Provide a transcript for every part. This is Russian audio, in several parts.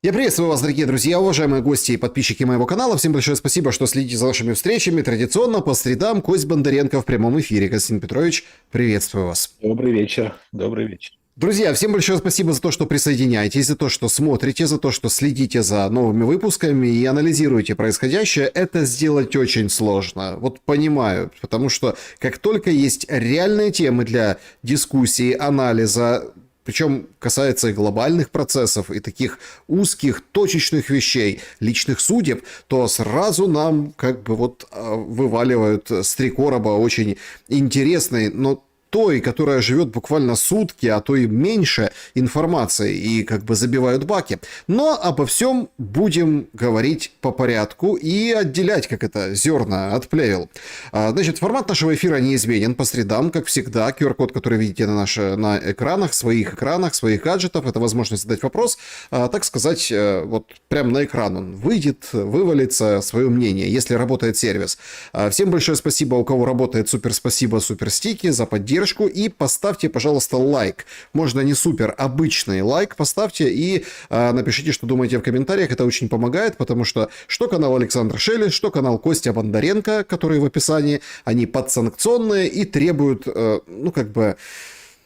Я приветствую вас, дорогие друзья, уважаемые гости и подписчики моего канала. Всем большое спасибо, что следите за нашими встречами. Традиционно по средам Кость Бондаренко в прямом эфире. Константин Петрович, приветствую вас. Добрый вечер. Добрый вечер. Друзья, всем большое спасибо за то, что присоединяетесь, за то, что смотрите, за то, что следите за новыми выпусками и анализируете происходящее. Это сделать очень сложно. Вот понимаю, потому что как только есть реальные темы для дискуссии, анализа, причем касается и глобальных процессов, и таких узких, точечных вещей, личных судеб, то сразу нам как бы вот вываливают с три короба очень интересный, но той, которая живет буквально сутки, а то и меньше информации, и как бы забивают баки. Но обо всем будем говорить по порядку и отделять, как это, зерна от плевел. Значит, формат нашего эфира неизменен по средам, как всегда. QR-код, который видите на экранах, своих гаджетов, это возможность задать вопрос, так сказать, вот прямо на экран он выйдет, вывалится свое мнение, если работает сервис. Всем большое спасибо, у кого работает, супер спасибо, супер стики за поддержку. И поставьте, пожалуйста, лайк. Можно не супер, обычный лайк поставьте и напишите, что думаете в комментариях. Это очень помогает, потому что канал Александр Шелест, что канал Костя Бондаренко, который в описании, они подсанкционные и требуют,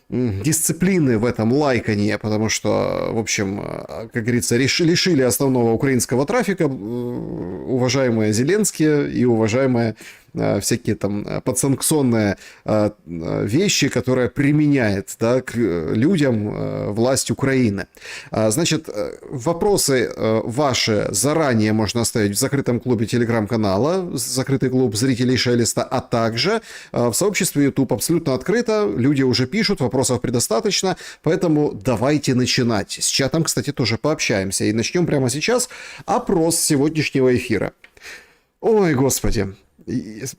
дисциплины в этом лайканье, потому что, в общем, как говорится, лишили основного украинского трафика уважаемые Зеленские и уважаемые всякие там подсанкционные вещи, которые применяет, да, к людям власть Украины. Значит, вопросы ваши заранее можно оставить в закрытом клубе телеграм-канала, закрытый клуб зрителей Шелеста, а также в сообществе YouTube абсолютно открыто, люди уже пишут, вопросов предостаточно, поэтому давайте начинать. С чатом, кстати, тоже пообщаемся и начнем прямо сейчас опрос сегодняшнего эфира. Ой, господи.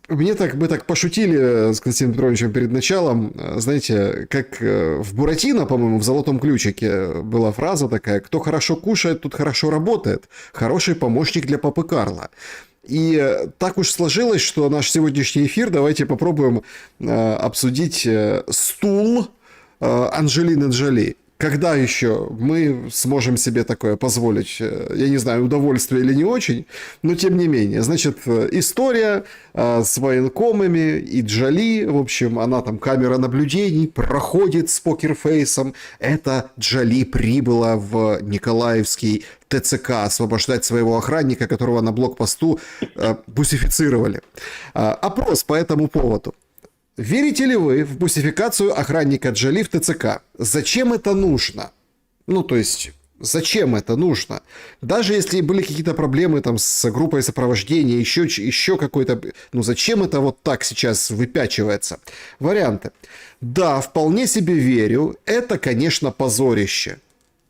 Мы так пошутили с Константином Петровичем перед началом, знаете, как в Буратино, по-моему, в «Золотом ключике» была фраза такая: «Кто хорошо кушает, тот хорошо работает. Хороший помощник для папы Карла». И так уж сложилось, что наш сегодняшний эфир давайте попробуем обсудить стул Анджелины Джоли. Когда еще мы сможем себе такое позволить? Я не знаю, удовольствие или не очень, но тем не менее. Значит, история с военкомами и Джоли, в общем, она там, камера наблюдений, проходит с покерфейсом. Это Джоли прибыла в Николаевский ТЦК освобождать своего охранника, которого на блокпосту бусифицировали. Опрос по этому поводу. Верите ли вы в бусификацию охранника Джоли в ТЦК? Зачем это нужно? Зачем это нужно? Даже если были какие-то проблемы там с группой сопровождения, еще какой-то... зачем это вот так сейчас выпячивается? Варианты. Да, вполне себе верю. Это, конечно, позорище.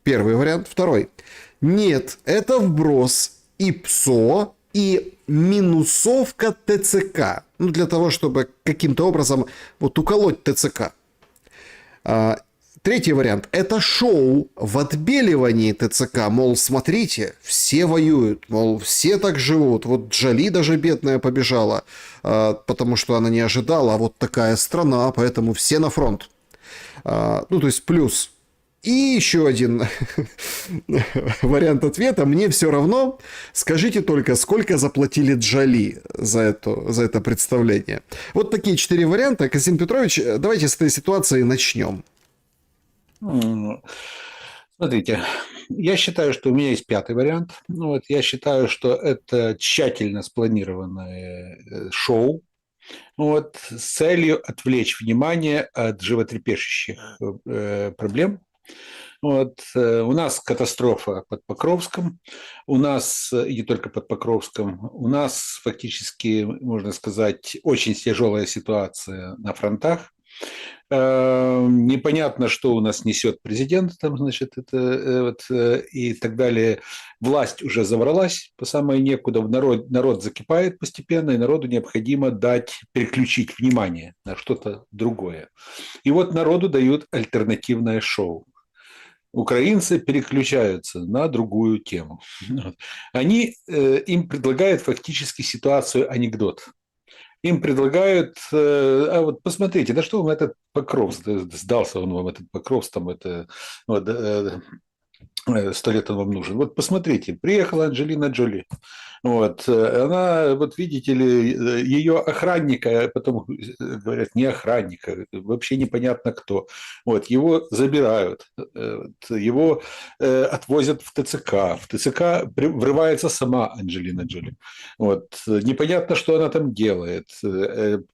Первый вариант. Второй. Нет, это вброс и ПСО, и минусовка ТЦК. Для того, чтобы каким-то образом вот уколоть ТЦК. Третий вариант. Это шоу в отбеливании ТЦК. Мол, смотрите, все воюют. Мол, все так живут. Вот Джоли даже бедная побежала, потому что она не ожидала. А вот такая страна, поэтому все на фронт. Плюс. И еще один вариант ответа. Мне все равно. Скажите только, сколько заплатили Джоли за это представление. Вот такие 4 варианта. Константин Петрович, давайте с этой ситуации начнем. Смотрите, я считаю, что у меня есть 5-й вариант. Я считаю, что это тщательно спланированное шоу. С целью отвлечь внимание от животрепещущих проблем. У нас катастрофа под Покровском, у нас, и не только под Покровском, у нас фактически, можно сказать, очень тяжелая ситуация на фронтах. Непонятно, что у нас несет президент, и так далее. Власть уже заворолась по самое некуда, народ закипает постепенно, и народу необходимо переключить внимание на что-то другое. И вот народу дают альтернативное шоу. Украинцы переключаются на другую тему. Им предлагают фактически ситуацию анекдот. Им предлагают, посмотрите, да что вам этот Покровск, сдался он вам, этот Покровск, 100 лет он вам нужен. Вот посмотрите, приехала Анджелина Джоли. Вот, она, вот видите ли, ее охранника, потом говорят, не охранника, вообще непонятно кто. Вот, его забирают, его отвозят в ТЦК. В ТЦК врывается сама Анджелина Джоли. Вот, непонятно, что она там делает.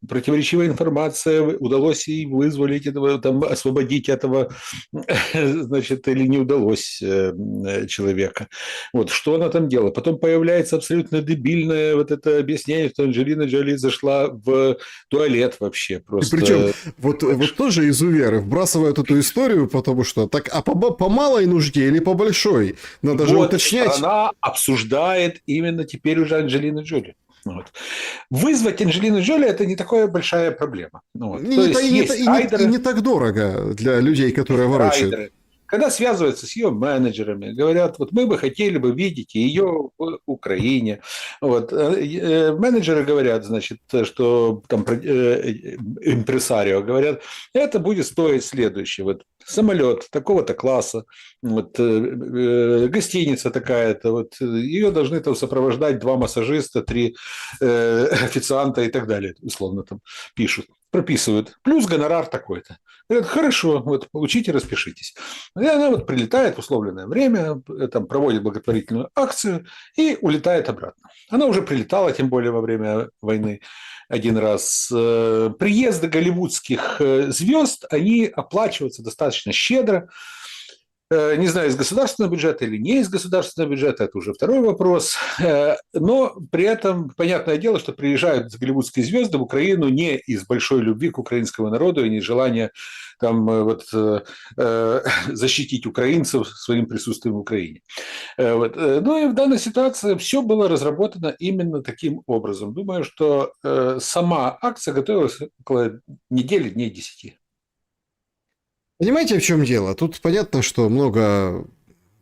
Противоречивая информация, удалось ей вызволить этого, там, освободить этого, значит, или не удалось человека. Вот, что она там делала? Потом появляется абсолютно дебильное вот это объяснение, что Анджелина Джоли зашла в туалет вообще И причем просто. вот тоже изуверы вбрасывают эту историю, потому что так, а по малой нужде или по большой? Надо же Вот, уточнять. страна обсуждает именно теперь уже Анджелину Джоли. Вот. Вызвать Анджелину Джоли – это не такая большая проблема. Вот. И То не, есть есть и райдеры, не так дорого для людей, которые ворочают. райдеры, когда связываются с ее менеджерами, говорят, вот мы бы хотели бы видеть ее в Украине. Вот. Менеджеры говорят, значит, что там импресарио говорят, это будет стоить следующее. Вот самолет такого-то класса, вот, гостиница такая-то, вот, ее должны там сопровождать 2 массажиста, 3 официанта и так далее, условно там пишут, прописывают. Плюс гонорар такой-то. Говорят, хорошо, вот получите, распишитесь. И она вот прилетает в условленное время, там проводит благотворительную акцию и улетает обратно. Она уже прилетала, тем более во время войны, один раз. Приезды голливудских звезд, они оплачиваются достаточно щедро. Не знаю, из государственного бюджета или не из государственного бюджета, это уже второй вопрос. Но при этом, понятное дело, что приезжают голливудские звезды в Украину не из большой любви к украинскому народу и не из желания там, вот, защитить украинцев своим присутствием в Украине. Вот. Ну и в данной ситуации все было разработано именно таким образом. Думаю, что сама акция готовилась около недели, дней 10. Понимаете, в чем дело? Тут понятно, что много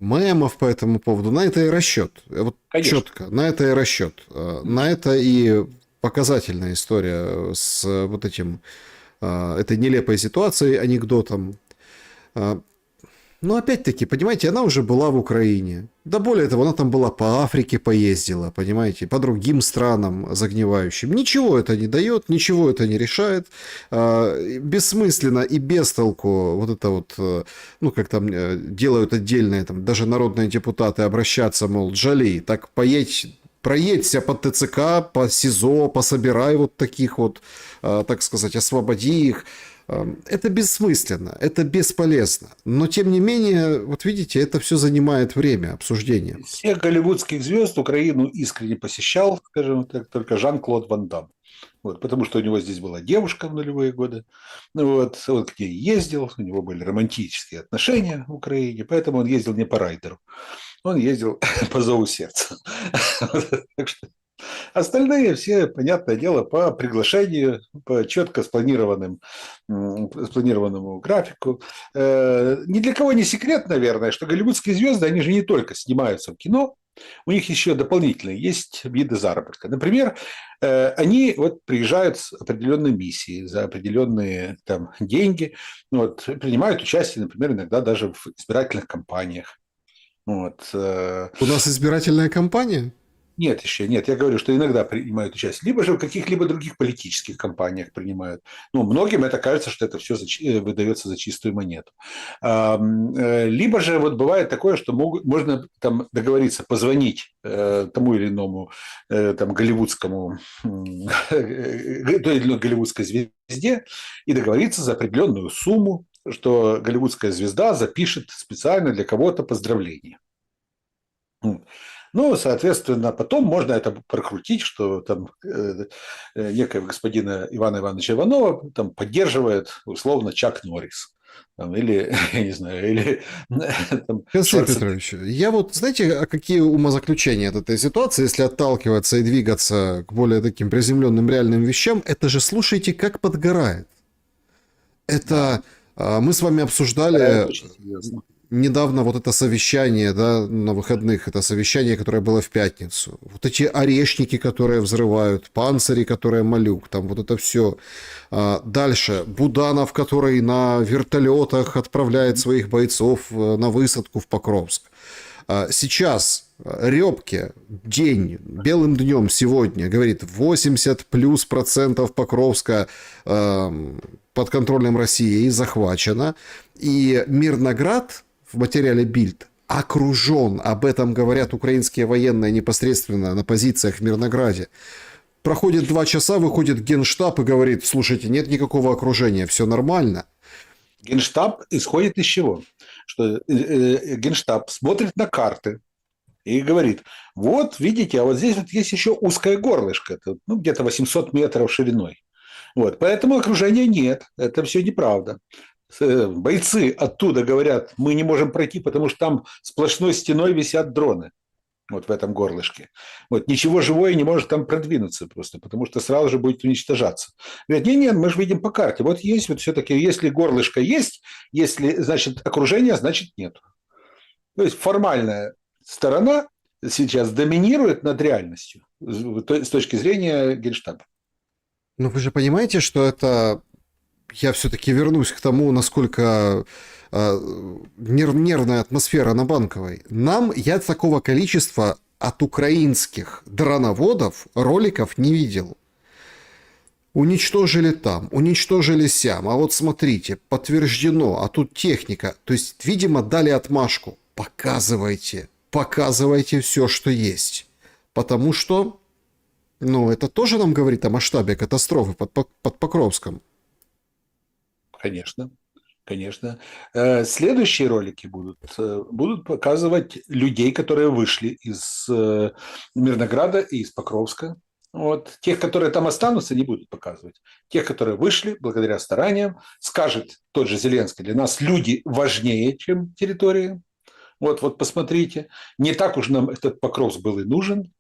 мемов по этому поводу. На это и расчет. Вот Конечно. четко, на это и расчет. На это и показательная история с вот этим, этой нелепой ситуацией, анекдотом. Но опять-таки, понимаете, она уже была в Украине. Да более того, она там была по Африке поездила, понимаете, по другим странам загнивающим. Ничего это не дает, ничего это не решает. Бессмысленно и без толку вот это вот, ну, как там делают отдельные, там, даже народные депутаты обращаться, мол, Джоли, так проедься по ТЦК, по СИЗО, пособирай вот таких вот, так сказать, освободи их. Это бессмысленно, это бесполезно. Но, тем не менее, вот видите, это все занимает время обсуждения. Всех голливудских звезд Украину искренне посещал, скажем так, только Жан-Клод Ван Дам. Вот, потому что у него здесь была девушка в нулевые годы. Вот, он к ней ездил, у него были романтические отношения в Украине, поэтому он ездил не по райдеру, он ездил по зову сердца. Так что остальные все, понятное дело, по приглашению, по четко спланированному графику. Ни для кого не секрет, наверное, что голливудские звезды, они же не только снимаются в кино, у них еще дополнительные есть виды заработка. Например, они вот приезжают с определенной миссией за определенные там деньги, вот, принимают участие, например, иногда даже в избирательных кампаниях. Вот. У нас избирательная кампания? Нет, еще нет. Я говорю, что иногда принимают участие. Либо же в каких-либо других политических кампаниях принимают. Ну, многим это кажется, что это все выдается за чистую монету. Либо же вот бывает такое, что можно там договориться, позвонить тому или иному там, голливудскому, той или иной голливудской звезде и договориться за определенную сумму, что голливудская звезда запишет специально для кого-то поздравление. Ну, соответственно, потом можно это прокрутить, что там некого господина Ивана Ивановича Иванова там поддерживает условно Чак Норрис. Там, или, я не знаю, или там, Константин Петрович, я вот, знаете, а какие умозаключения от этой ситуации, если отталкиваться и двигаться к более таким приземленным реальным вещам, это же слушайте, как подгорает. Это мы с вами обсуждали недавно вот это совещание, да, на выходных, это совещание, которое было в пятницу. Вот эти орешники, которые взрывают, панцири, которые малюк, там вот это все. Дальше Буданов, который на вертолетах отправляет своих бойцов на высадку в Покровск. Сейчас Рёбке день, белым днем сегодня, говорит, 80+% Покровска под контролем России захвачено. И Мирноград в материале Бильд окружен, об этом говорят украинские военные непосредственно на позициях в Мирнограде. Проходит 2 часа, выходит Генштаб и говорит, слушайте, нет никакого окружения, все нормально. Генштаб исходит из чего? Что Генштаб смотрит на карты и говорит, вот видите, а вот здесь вот есть еще узкое горлышко, ну, где-то 800 метров шириной. Вот, поэтому окружения нет, это все неправда. Бойцы оттуда говорят, мы не можем пройти, потому что там сплошной стеной висят дроны. Вот в этом горлышке. Вот, ничего живое не может там продвинуться просто, потому что сразу же будет уничтожаться. Говорят, нет, мы же видим по карте. Вот есть, вот все-таки, если горлышко есть, если, значит, окружение, значит, нет. То есть формальная сторона сейчас доминирует над реальностью с точки зрения Генштаба. Но вы же понимаете, что это... Я все-таки вернусь к тому, насколько нервная атмосфера на Банковой. Я такого количества от украинских дроноводов роликов не видел. Уничтожили там, уничтожили сям. А вот смотрите, подтверждено, а тут техника. То есть, видимо, дали отмашку. Показывайте все, что есть. Потому что, это тоже нам говорит о масштабе катастрофы под Покровском. Конечно, конечно. Следующие ролики будут показывать людей, которые вышли из Мирнограда и из Покровска. Вот. Тех, которые там останутся, не будут показывать. Тех, которые вышли благодаря стараниям, скажет тот же Зеленский, для нас люди важнее, чем территории. Вот посмотрите, не так уж нам этот Покровск был и нужен,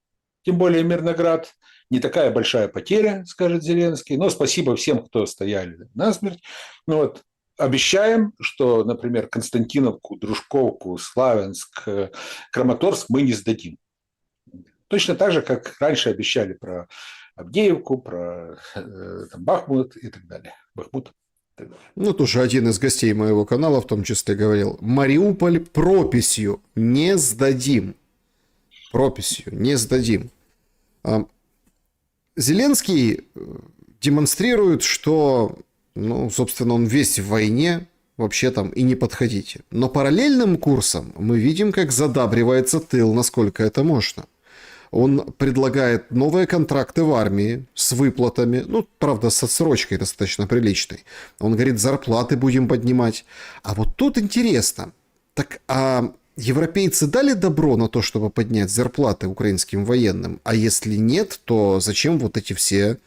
тем более Мирноград. Не такая большая потеря, скажет Зеленский, но спасибо всем, кто стояли насмерть. Обещаем, что, например, Константиновку, Дружковку, Славянск, Краматорск мы не сдадим. Точно так же, как раньше обещали про Авдеевку, про Бахмут и так далее. Бахмут. Тоже один из гостей моего канала в том числе говорил, Мариуполь прописью не сдадим. Прописью не сдадим. Зеленский демонстрирует, что, собственно, он весь в войне, вообще там и не подходите. Но параллельным курсом мы видим, как задабривается тыл, насколько это можно. Он предлагает новые контракты в армии с выплатами, правда, с отсрочкой достаточно приличной. Он говорит, зарплаты будем поднимать. А вот тут интересно, так европейцы дали добро на то, чтобы поднять зарплаты украинским военным? А если нет, то зачем вот эти все,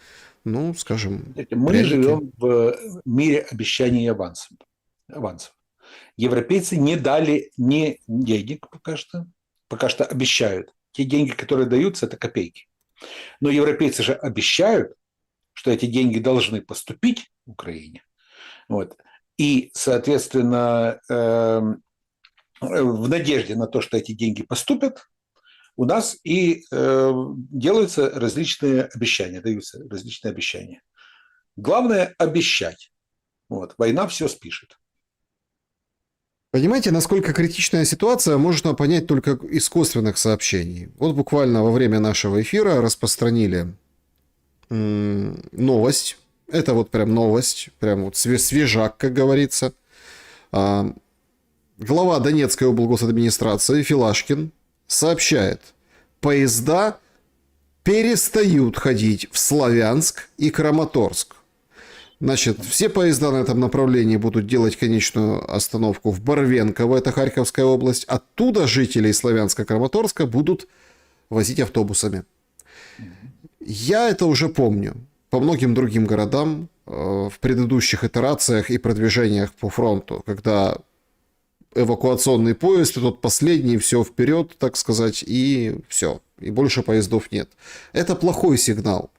скажем... Мы пряники? живем в мире обещаний и авансов. Европейцы не дали ни денег пока что обещают. Те деньги, которые даются, это копейки. Но европейцы же обещают, что эти деньги должны поступить в Украине. И, соответственно, в надежде на то, что эти деньги поступят, у нас и делаются различные обещания, даются различные обещания. Главное – обещать. Война все спишет. Понимаете, насколько критичная ситуация, можно понять только из косвенных сообщений. Вот буквально во время нашего эфира распространили новость. Это вот прям новость, прям вот свежак, как говорится. Глава Донецкой облгосадминистрации Филашкин сообщает, поезда перестают ходить в Славянск и Краматорск. Значит, все поезда на этом направлении будут делать конечную остановку в Барвенково, это Харьковская область. Оттуда жителей Славянска-Краматорска будут возить автобусами. Я это уже помню. По многим другим городам в предыдущих итерациях и продвижениях по фронту, когда эвакуационный поезд, и тот последний, все вперед, так сказать, и все. И больше поездов нет. Это плохой сигнал.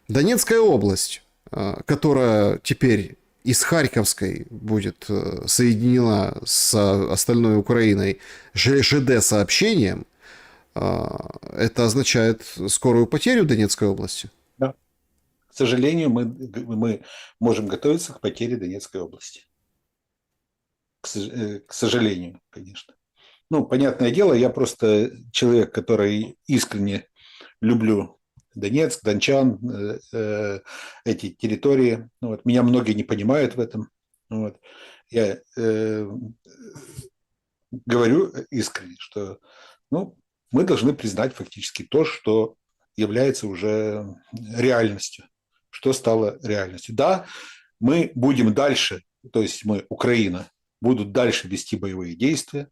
Донецкая область, которая теперь из Харьковской будет соединена с остальной Украиной ЖД-сообщением, это означает скорую потерю Донецкой области? Да. К сожалению, мы можем готовиться к потере Донецкой области. К сожалению, конечно. Ну, понятное дело, я просто человек, который искренне люблю Донецк, дончан, эти территории. Вот. Меня многие не понимают в этом. Вот. Я говорю искренне, что мы должны признать фактически то, что является уже реальностью, что стало реальностью. Да, мы будем дальше, то есть мы, Украина, будут дальше вести боевые действия,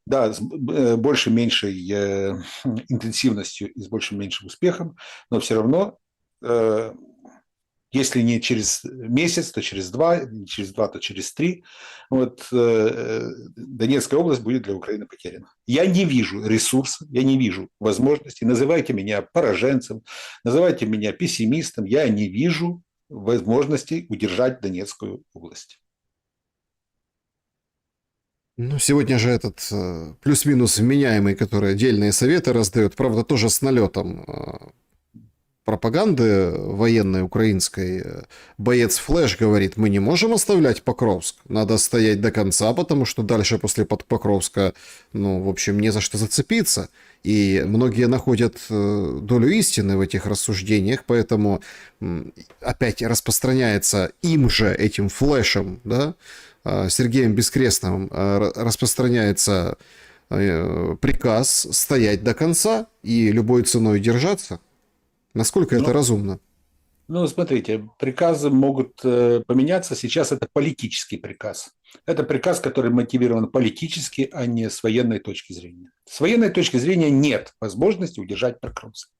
да, с больше-меньшей интенсивностью и с большим-меньшим успехом, но все равно, если не через месяц, то через два, не через два, то через три, вот, Донецкая область будет для Украины потеряна. Я не вижу ресурсов, я не вижу возможностей. Называйте меня пораженцем, называйте меня пессимистом. Я не вижу возможностей удержать Донецкую область. Ну, сегодня же этот плюс-минус вменяемый, который отдельные советы раздает, правда, тоже с налетом пропаганды военной украинской, боец Флэш говорит, мы не можем оставлять Покровск, надо стоять до конца, потому что дальше после Покровска, ну, в общем, не за что зацепиться. И многие находят долю истины в этих рассуждениях, поэтому опять распространяется им же, этим Флэшем, да, Сергеем Бескрестным, распространяется приказ стоять до конца и любой ценой держаться. Насколько это разумно? Ну, смотрите, приказы могут поменяться. Сейчас это политический приказ. Это приказ, который мотивирован политически, а не с военной точки зрения. С военной точки зрения нет возможности удержать Покровск.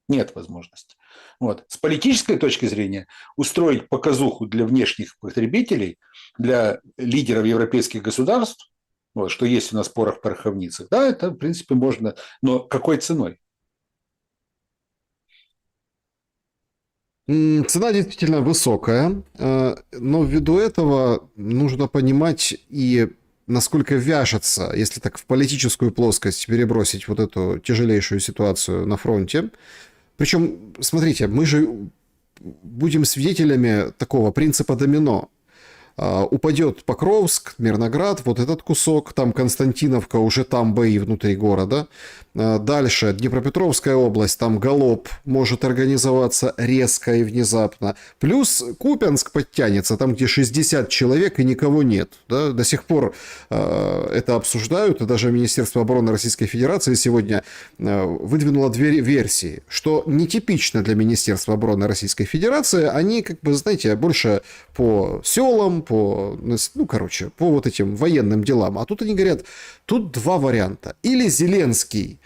Нет возможности. Вот. С политической точки зрения устроить показуху для внешних потребителей, для лидеров европейских государств, вот, что есть у нас порох в пороховницах, да, это, в принципе, можно, но какой ценой? Цена действительно высокая, но ввиду этого нужно понимать и насколько вяжется, если так в политическую плоскость перебросить вот эту тяжелейшую ситуацию на фронте. Причем, смотрите, мы же будем свидетелями такого принципа домино. Упадет Покровск, Мирноград, вот этот кусок, там Константиновка, уже там бои внутри города. Дальше Днепропетровская область, там галоп может организоваться резко и внезапно. Плюс Купянск подтянется, там где 60 человек и никого нет. Да? До сих пор это обсуждают, и даже Министерство обороны Российской Федерации сегодня выдвинуло две версии, что нетипично для Министерства обороны Российской Федерации, они, как бы, знаете, больше по селам, по вот этим военным делам. А тут они говорят, тут два варианта. Или Зеленский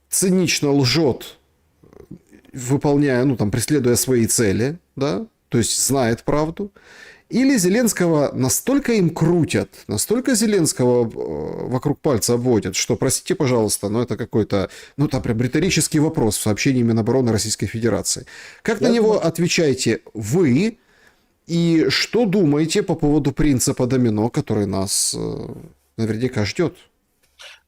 цинично лжет, выполняя, преследуя свои цели, да, то есть знает правду. Или Зеленского настолько им крутят, настолько Зеленского вокруг пальца обводят, что, простите, пожалуйста, но это какой-то, прям риторический вопрос в сообщении Минобороны Российской Федерации. Как на него отвечаете вы? И что думаете по поводу принципа домино, который нас наверняка ждет?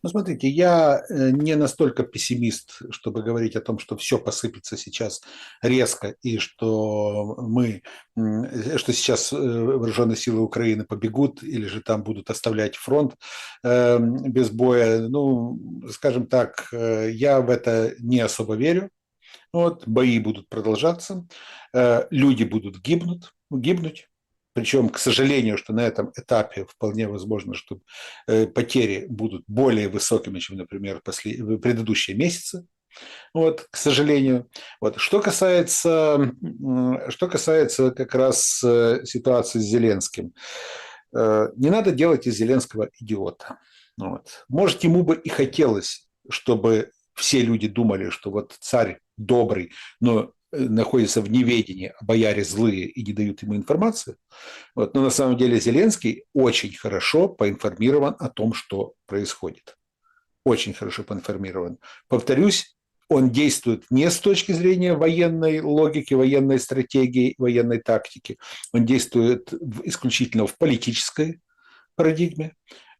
Ну, смотрите, я не настолько пессимист, чтобы говорить о том, что все посыпется сейчас резко и что сейчас вооруженные силы Украины побегут или же там будут оставлять фронт без боя. Ну, скажем так, я в это не особо верю. Вот, бои будут продолжаться, люди будут гибнуть. Причем, к сожалению, что на этом этапе вполне возможно, что потери будут более высокими, чем, например, в предыдущие месяцы. Вот, к сожалению. Вот. Что касается как раз ситуации с Зеленским. Не надо делать из Зеленского идиота. Вот. Может, ему бы и хотелось, чтобы все люди думали, что вот царь добрый, но находится в неведении, а бояре злые и не дают ему информацию. Вот. Но на самом деле Зеленский очень хорошо поинформирован о том, что происходит. Очень хорошо поинформирован. Повторюсь, он действует не с точки зрения военной логики, военной стратегии, военной тактики. Он действует исключительно в политической парадигме.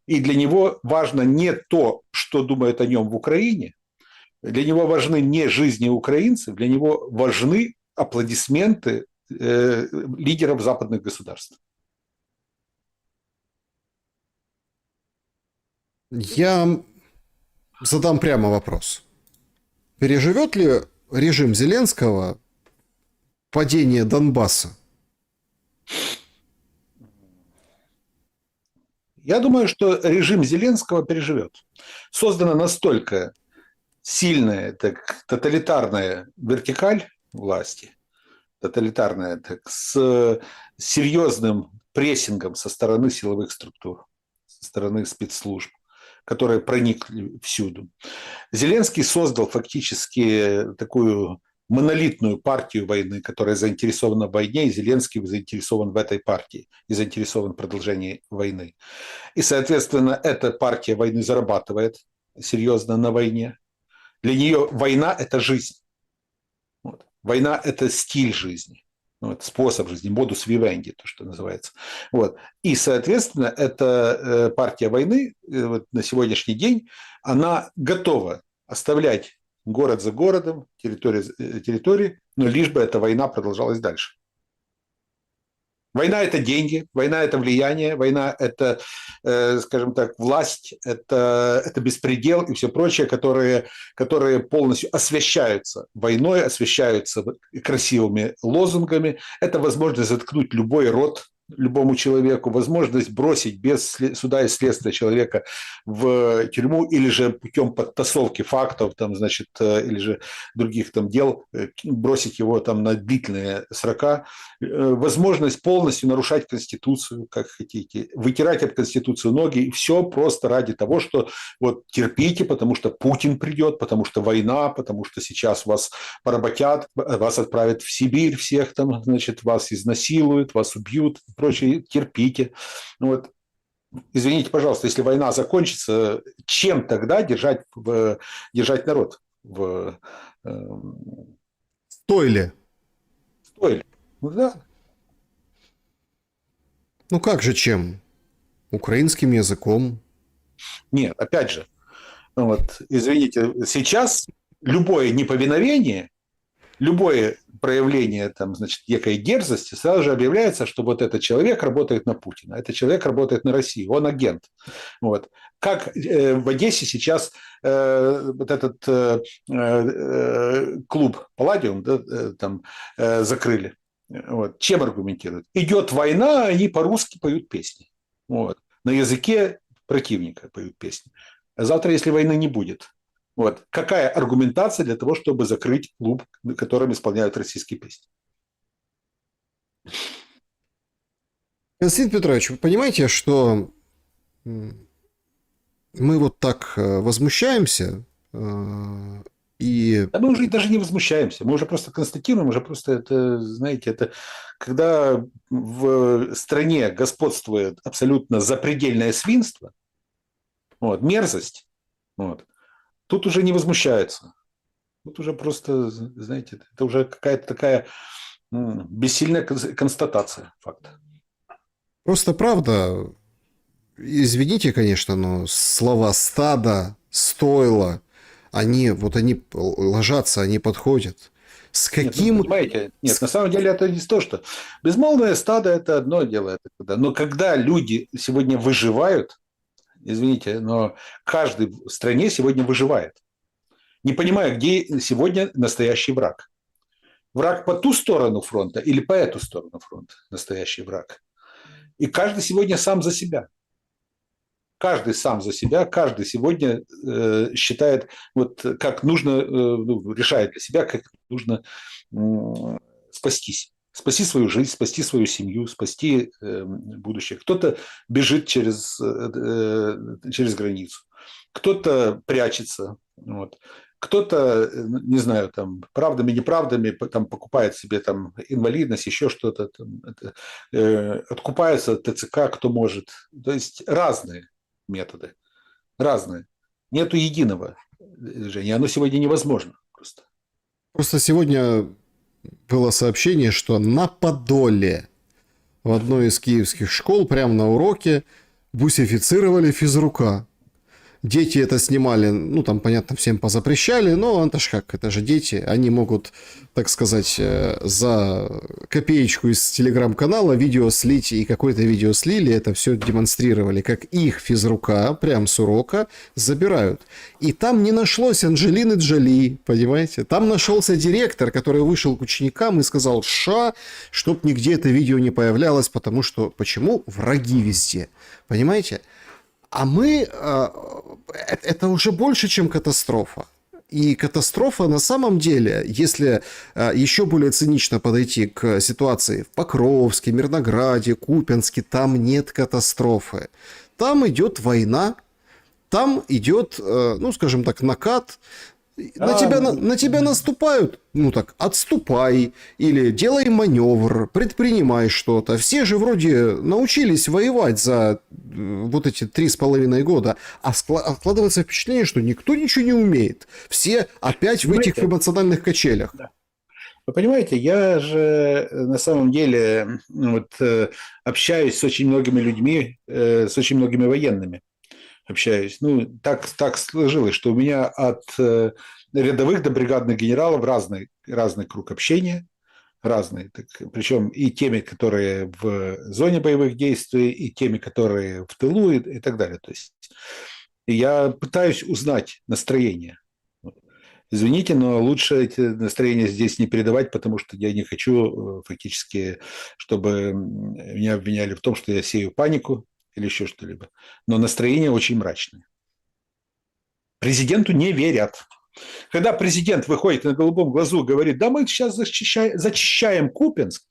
И для него важно не то, что думают о нем в Украине, для него важны не жизни украинцев, для него важны аплодисменты лидеров западных государств. Я задам прямо вопрос. Переживет ли режим Зеленского падение Донбасса? Я думаю, что режим Зеленского переживет. Создана настолько сильная, так, тоталитарная вертикаль власти, тоталитарная, так, с серьезным прессингом со стороны силовых структур, со стороны спецслужб, которые проникли всюду. Зеленский создал фактически такую монолитную партию войны, которая заинтересована в войне, и Зеленский заинтересован в этой партии и заинтересован в продолжении войны. И, соответственно, эта партия войны зарабатывает серьезно на войне. Для нее война – это жизнь. Вот. Война – это стиль жизни, вот, способ жизни, модус вивенди, то, что называется. Вот. И, соответственно, эта партия войны вот, на сегодняшний день, она готова оставлять город за городом, территорию за территорией, но лишь бы эта война продолжалась дальше. Война – это деньги, война – это влияние, война – это, скажем так, власть, это беспредел и все прочее, которые полностью освещаются войной, освещаются красивыми лозунгами. Это возможность заткнуть любой рот любому человеку, возможность бросить без суда и следствия человека в тюрьму или же путем подтасовки фактов, там, значит, или же других там дел, бросить его там на длительные срока, возможность полностью нарушать Конституцию, как хотите, вытирать об Конституцию ноги, и все просто ради того, что вот терпите, потому что Путин придет, потому что война, потому что сейчас вас поработят, вас отправят в Сибирь всех там, значит, вас изнасилуют, вас убьют, прочее, терпите. Вот. Извините, пожалуйста, если война закончится, чем тогда держать народ в Стойле. стойле? Ну да. Ну как же чем? Украинским языком. Нет, опять же, вот, извините, сейчас любое неповиновение, любое проявление там, значит, некой дерзости, сразу же объявляется, что вот этот человек работает на Путина, этот человек работает на Россию, он агент. Вот. Как в Одессе сейчас вот этот клуб «Палладиум» да, там закрыли. Вот. Чем аргументируют? Идет война, они по-русски поют песни. Вот. На языке противника поют песни. А завтра, если войны не будет, вот. Какая аргументация для того, чтобы закрыть клуб, в котором исполняют российские песни? Константин Петрович, вы понимаете, что мы вот так возмущаемся, и... Да мы уже даже не возмущаемся, мы уже просто констатируем, уже просто это, знаете, это когда в стране господствует абсолютно запредельное свинство, вот, мерзость, вот, тут уже не возмущаются. Тут уже просто, знаете, это уже какая-то такая бессильная констатация факта. Просто правда, извините, конечно, но слова «стадо», «стойло», они ложатся, они подходят. С каким... Нет, понимаете, нет, на самом деле это не то, что безмолвное стадо – это одно дело. Но когда люди сегодня выживают, извините, но каждый в стране сегодня выживает, не понимая, где сегодня настоящий враг. Враг по ту сторону фронта или по эту сторону фронта настоящий враг. И каждый сегодня сам за себя. Каждый сам за себя, каждый сегодня считает, вот как нужно, решает для себя, как нужно спастись. Спасти свою жизнь, спасти свою семью, спасти будущее. Кто-то бежит через границу, кто-то прячется, вот. Кто-то, не знаю, там, правдами, неправдами там, покупает себе там, инвалидность, еще что-то, откупается от ТЦК, кто может. То есть разные методы, разные. Нету единого движения, оно сегодня невозможно. просто. Просто сегодня было сообщение, что на Подоле в одной из киевских школ прямо на уроке бусифицировали физрука. Дети это снимали, ну, там, понятно, всем позапрещали, но это ж как, это же дети, они могут, так сказать, за копеечку из телеграм-канала видео слить, и какое-то видео слили, это все демонстрировали, как их физрука, прям с урока, забирают. И там не нашлось Анджелины Джоли, понимаете? Там нашелся директор, который вышел к ученикам и сказал, чтоб нигде это видео не появлялось, потому что, почему? Враги везде, понимаете? А мы... Это уже больше, чем катастрофа. И катастрофа на самом деле, если еще более цинично подойти к ситуации в Покровске, Мирнограде, Купянске, там нет катастрофы. Там идет война, там идет, ну, скажем так, накат. На тебя наступают, ну так, отступай, или делай маневр, предпринимай что-то. Все же вроде научились воевать за вот эти 3,5 года, а складывается впечатление, что никто ничего не умеет. Все опять в этих эмоциональных качелях. Да. Вы понимаете, я же на самом деле общаюсь с очень многими людьми, с очень многими военными. Общаюсь. Ну, так сложилось, что у меня от рядовых до бригадных генералов разный круг общения, разный. Причем и теми, которые в зоне боевых действий, и теми, которые в тылу, и так далее. То есть я пытаюсь узнать настроение. Извините, но лучше эти настроения здесь не передавать, потому что я не хочу фактически, чтобы меня обвиняли в том, что я сею панику или еще что-либо. Но настроение очень мрачное. Президенту не верят. Когда президент выходит на голубом глазу и говорит, да мы сейчас зачищаем Купянск,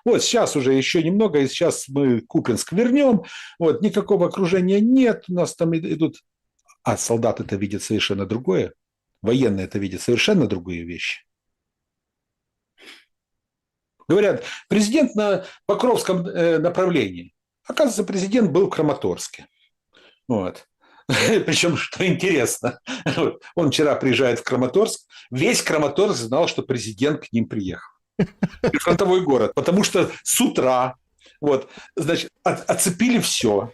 вот сейчас уже еще немного, и сейчас мы Купянск вернем, вот, никакого окружения нет, у нас там идут... А солдаты это видят совершенно другое. Военные это видят совершенно другие вещи. Говорят, президент на Покровском направлении. Оказывается, президент был в Краматорске. Вот. Причем, что интересно, он вчера приезжает в Краматорск, весь Краматорск знал, что президент к ним приехал. Фронтовой город, потому что с утра вот, значит, оцепили все.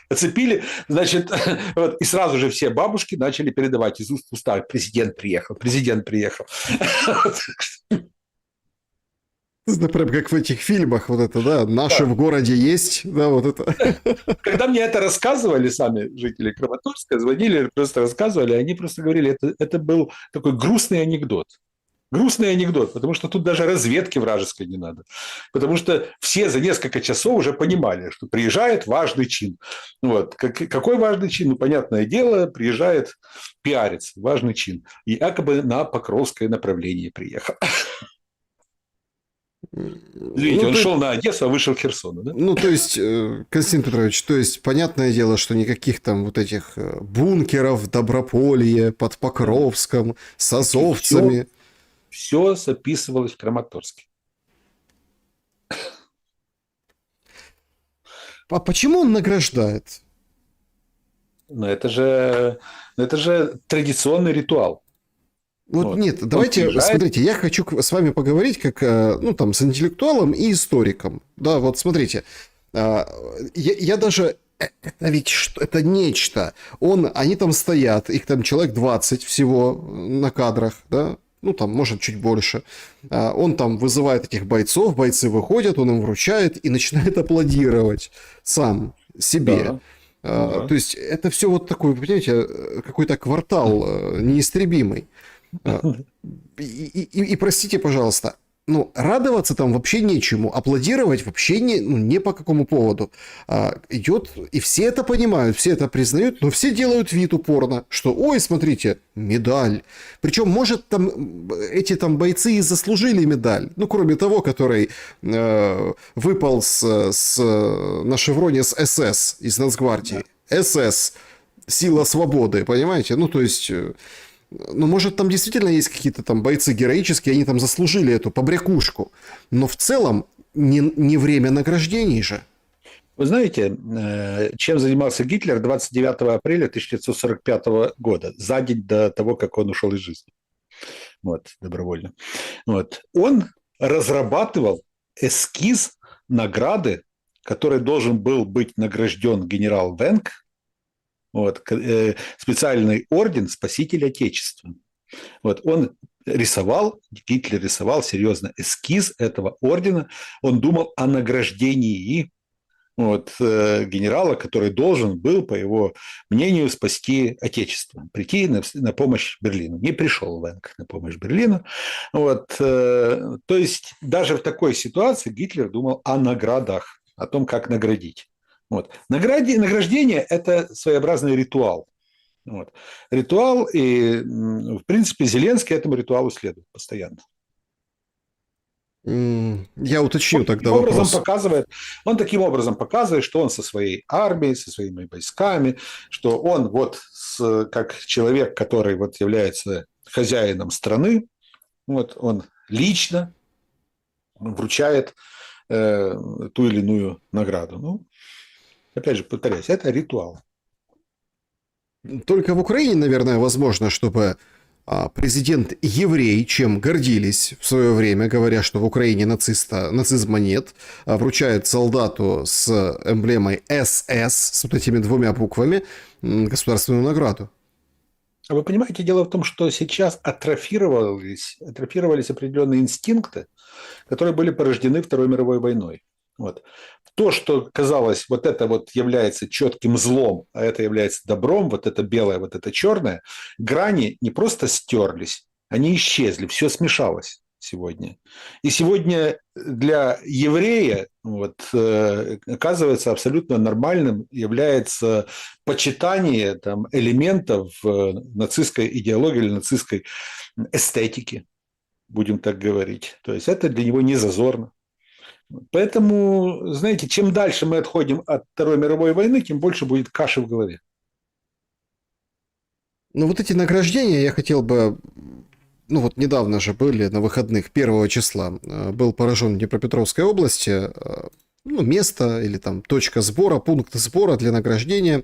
Оцепили, значит, вот, и сразу же все бабушки начали передавать из уст в уста: президент приехал, президент приехал. Это прям как в этих фильмах, вот это, да, наши в городе есть, да, вот это. Когда мне это рассказывали сами жители Краматорска, звонили, просто рассказывали, они просто говорили, это был такой грустный анекдот. Грустный анекдот, потому что тут даже разведки вражеской не надо. Потому что все за несколько часов уже понимали, что приезжает важный чин. Вот. Какой важный чин? Ну, понятное дело, приезжает пиарец, важный чин. И якобы на Покровское направление приехал. Видите, он шел на Одессу, а вышел к Херсону, да? Ну, то есть, Константин Петрович, то есть, понятное дело, что никаких там вот этих бункеров, Доброполье, под Покровском, с азовцами. Все записывалось в Краматорске. А почему он награждает? Но это же традиционный ритуал. Вот нет, давайте, смотрите, я хочу с вами поговорить как, ну, там, с интеллектуалом и историком. Да, вот смотрите, я даже... Это ведь это нечто. Они там стоят, их там человек 20 всего на кадрах, да? Ну, там, может, чуть больше. Он там вызывает этих бойцов, бойцы выходят, он им вручает и начинает аплодировать сам себе. Да. То есть, это все вот такой, понимаете, какой-то квартал неистребимый. И простите, пожалуйста, ну, радоваться там вообще нечему, аплодировать вообще не по какому поводу. Идет, и все это понимают, все это признают, но все делают вид упорно, что, ой, смотрите, медаль. Причем, может, там эти там бойцы и заслужили медаль. Ну, кроме того, который выпал на шевроне с СС из Нацгвардии. СС, сила свободы, понимаете? Ну, то есть... Ну, может, там действительно есть какие-то там бойцы героические, они там заслужили эту побрякушку. Но в целом не время награждений же. Вы знаете, чем занимался Гитлер 29 апреля 1945 года, за день до того, как он ушел из жизни? вот, добровольно. Вот. Он разрабатывал эскиз награды, который должен был быть награжден генерал Венг, вот, специальный орден Спасителя Отечества. Вот, он рисовал, Гитлер рисовал серьезно эскиз этого ордена, он думал о награждении вот, генерала, который должен был, по его мнению, спасти Отечество, прийти на помощь Берлину. Не пришел Венг на помощь Берлину. Вот, то есть даже в такой ситуации Гитлер думал о наградах, о том, как наградить. Вот. Награждение – это своеобразный ритуал. Вот. Ритуал, и, в принципе, Зеленский этому ритуалу следует постоянно. Я уточню тогда вопрос. Он таким образом показывает, что он со своей армией, со своими войсками, что он вот как человек, который вот является хозяином страны, вот он лично вручает ту или иную награду. Ну, опять же, повторяюсь, это ритуал. Только в Украине, наверное, возможно, чтобы президент еврей, чем гордились в свое время, говоря, что в Украине нацизма нет, вручает солдату с эмблемой СС, с вот этими двумя буквами, государственную награду. А вы понимаете, дело в том, что сейчас атрофировались определенные инстинкты, которые были порождены Второй мировой войной. Вот. То, что казалось, вот это вот является четким злом, а это является добром, вот это белое, вот это черное, грани не просто стерлись, они исчезли, все смешалось сегодня. И сегодня для еврея вот, оказывается абсолютно нормальным является почитание там, элементов нацистской идеологии или нацистской эстетики, будем так говорить. То есть это для него не зазорно. Поэтому, знаете, чем дальше мы отходим от Второй мировой войны, тем больше будет каши в голове. Ну, вот эти награждения я хотел бы... Ну, вот недавно же были на выходных 1 числа. Был поражен в Днепропетровской области. Ну, место или там точка сбора, пункт сбора для награждения.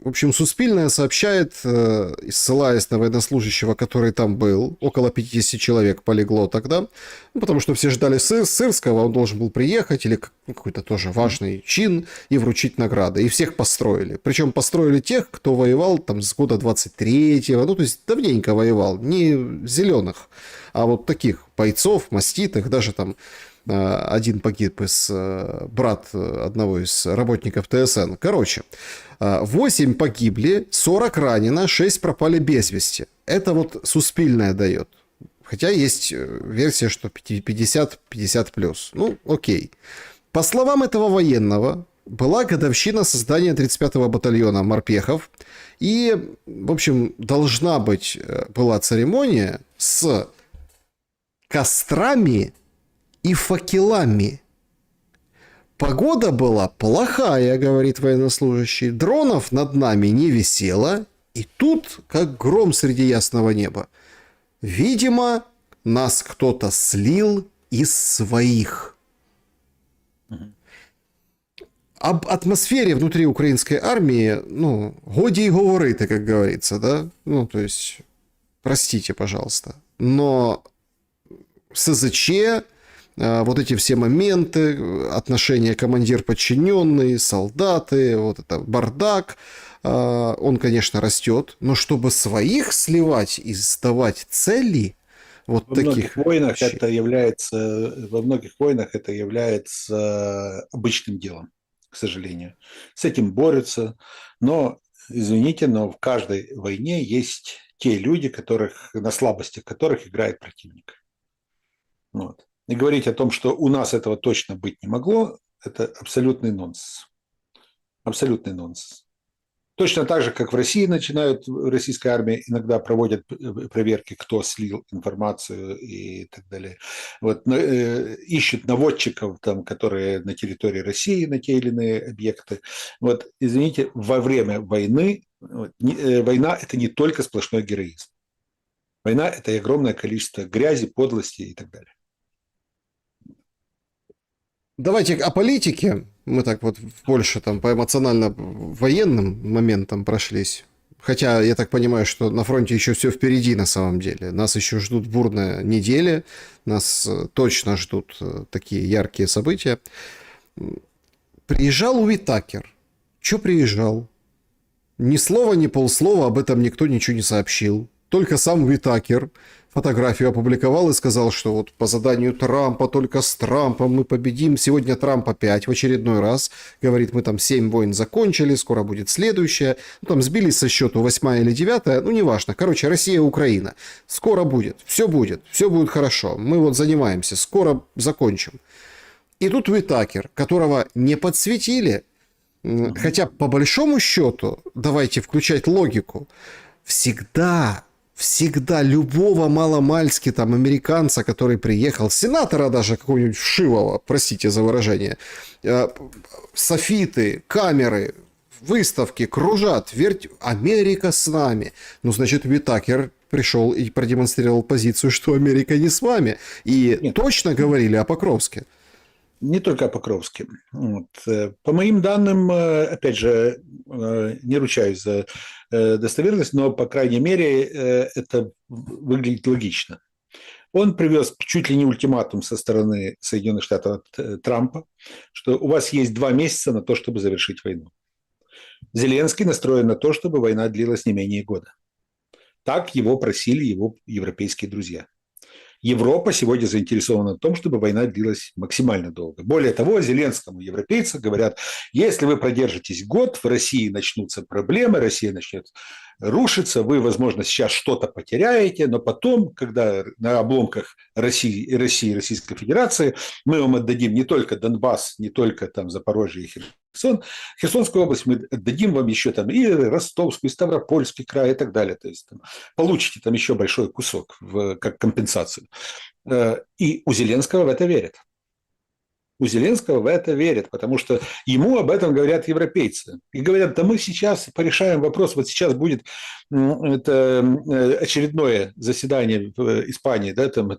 В общем, Суспильное сообщает, ссылаясь на военнослужащего, который там был, около 50 человек полегло тогда, ну, потому что все ждали Сырского, он должен был приехать, или какой-то тоже важный чин, и вручить награды. И всех построили. Причем построили тех, кто воевал там с года 23-го, ну, то есть давненько воевал, не зеленых, а вот таких бойцов, маститых, даже там один погиб брат одного из работников ТСН. Короче, 8 погибли, 40 ранено, 6 пропали без вести. Это вот Суспильное дает. Хотя есть версия, что 50-50 плюс. Ну, окей. По словам этого военного, была годовщина создания 35-го батальона морпехов. И, в общем, должна быть была церемония с кострами и факелами. Погода была плохая, говорит военнослужащий. Дронов над нами не висело. И тут, как гром среди ясного неба. Видимо, нас кто-то слил из своих. Об атмосфере внутри украинской армии, ну, годі й говорити, как говорится, да? Ну, то есть, простите, пожалуйста. Но СЗЧ, вот эти все моменты, отношения командир-подчиненный, солдаты, вот это бардак, он, конечно, растет, но чтобы своих сливать и сдавать цели, вот во таких многих войнах вещей. во многих войнах это является обычным делом, к сожалению. С этим борются, но, извините, но в каждой войне есть те люди, на слабостях которых играет противник. Вот. И говорить о том, что у нас этого точно быть не могло, это абсолютный нонсенс. Абсолютный нонсенс. Точно так же, как в России российская армия иногда проводят проверки, кто слил информацию и так далее. Вот, ищут наводчиков, там, которые на территории России на те или иные объекты. Вот, извините, во время войны, война – это не только сплошной героизм. Война – это и огромное количество грязи, подлости и так далее. Давайте о политике. Мы так вот больше там по эмоционально-военным моментам прошлись. Хотя я так понимаю, что на фронте еще все впереди на самом деле. Нас еще ждут бурные недели, нас точно ждут такие яркие события. Приезжал Уитакер. Че приезжал? Ни слова, ни полслова об этом никто ничего не сообщил. Только сам Уитакер фотографию опубликовал и сказал, что вот по заданию Трампа, только с Трампом мы победим. Сегодня Трамп опять в очередной раз говорит, мы там 7 войн закончили, скоро будет следующая. Ну, там сбились со счету 8 или 9, ну неважно. Короче, Россия, Украина. Скоро будет, все будет хорошо. Мы вот занимаемся, скоро закончим. И тут Уитакер, которого не подсветили, хотя по большому счету, давайте включать логику, всегда любого маломальски там американца, который приехал, сенатора даже какого-нибудь вшивого, простите за выражение, софиты, камеры, выставки кружат, Америка с нами. Ну, значит, Уитакер пришел и продемонстрировал позицию, что Америка не с вами. И Нет. точно говорили о Покровске. Не только о Покровске. Вот. По моим данным, опять же, не ручаюсь за достоверность, но, по крайней мере, это выглядит логично. Он привез чуть ли не ультиматум со стороны Соединенных Штатов от Трампа, что у вас есть 2 месяца на то, чтобы завершить войну. Зеленский настроен на то, чтобы война длилась не менее года. Так его просили его европейские друзья. Европа сегодня заинтересована в том, чтобы война длилась максимально долго. Более того, Зеленскому европейцы говорят, если вы продержитесь год, в России начнутся проблемы, Россия начнет рушиться, вы, возможно, сейчас что-то потеряете, но потом, когда на обломках России, Российской Федерации, мы вам отдадим не только Донбасс, не только там Запорожье и Херсон, Херсонскую область мы отдадим вам еще там и Ростовскую, и Ставропольский край и так далее. То есть там, получите там еще большой кусок как компенсацию. И у Зеленского в это верят. У Зеленского в это верят, потому что ему об этом говорят европейцы. И говорят, да мы сейчас порешаем вопрос, вот сейчас будет это очередное заседание в Испании, да, там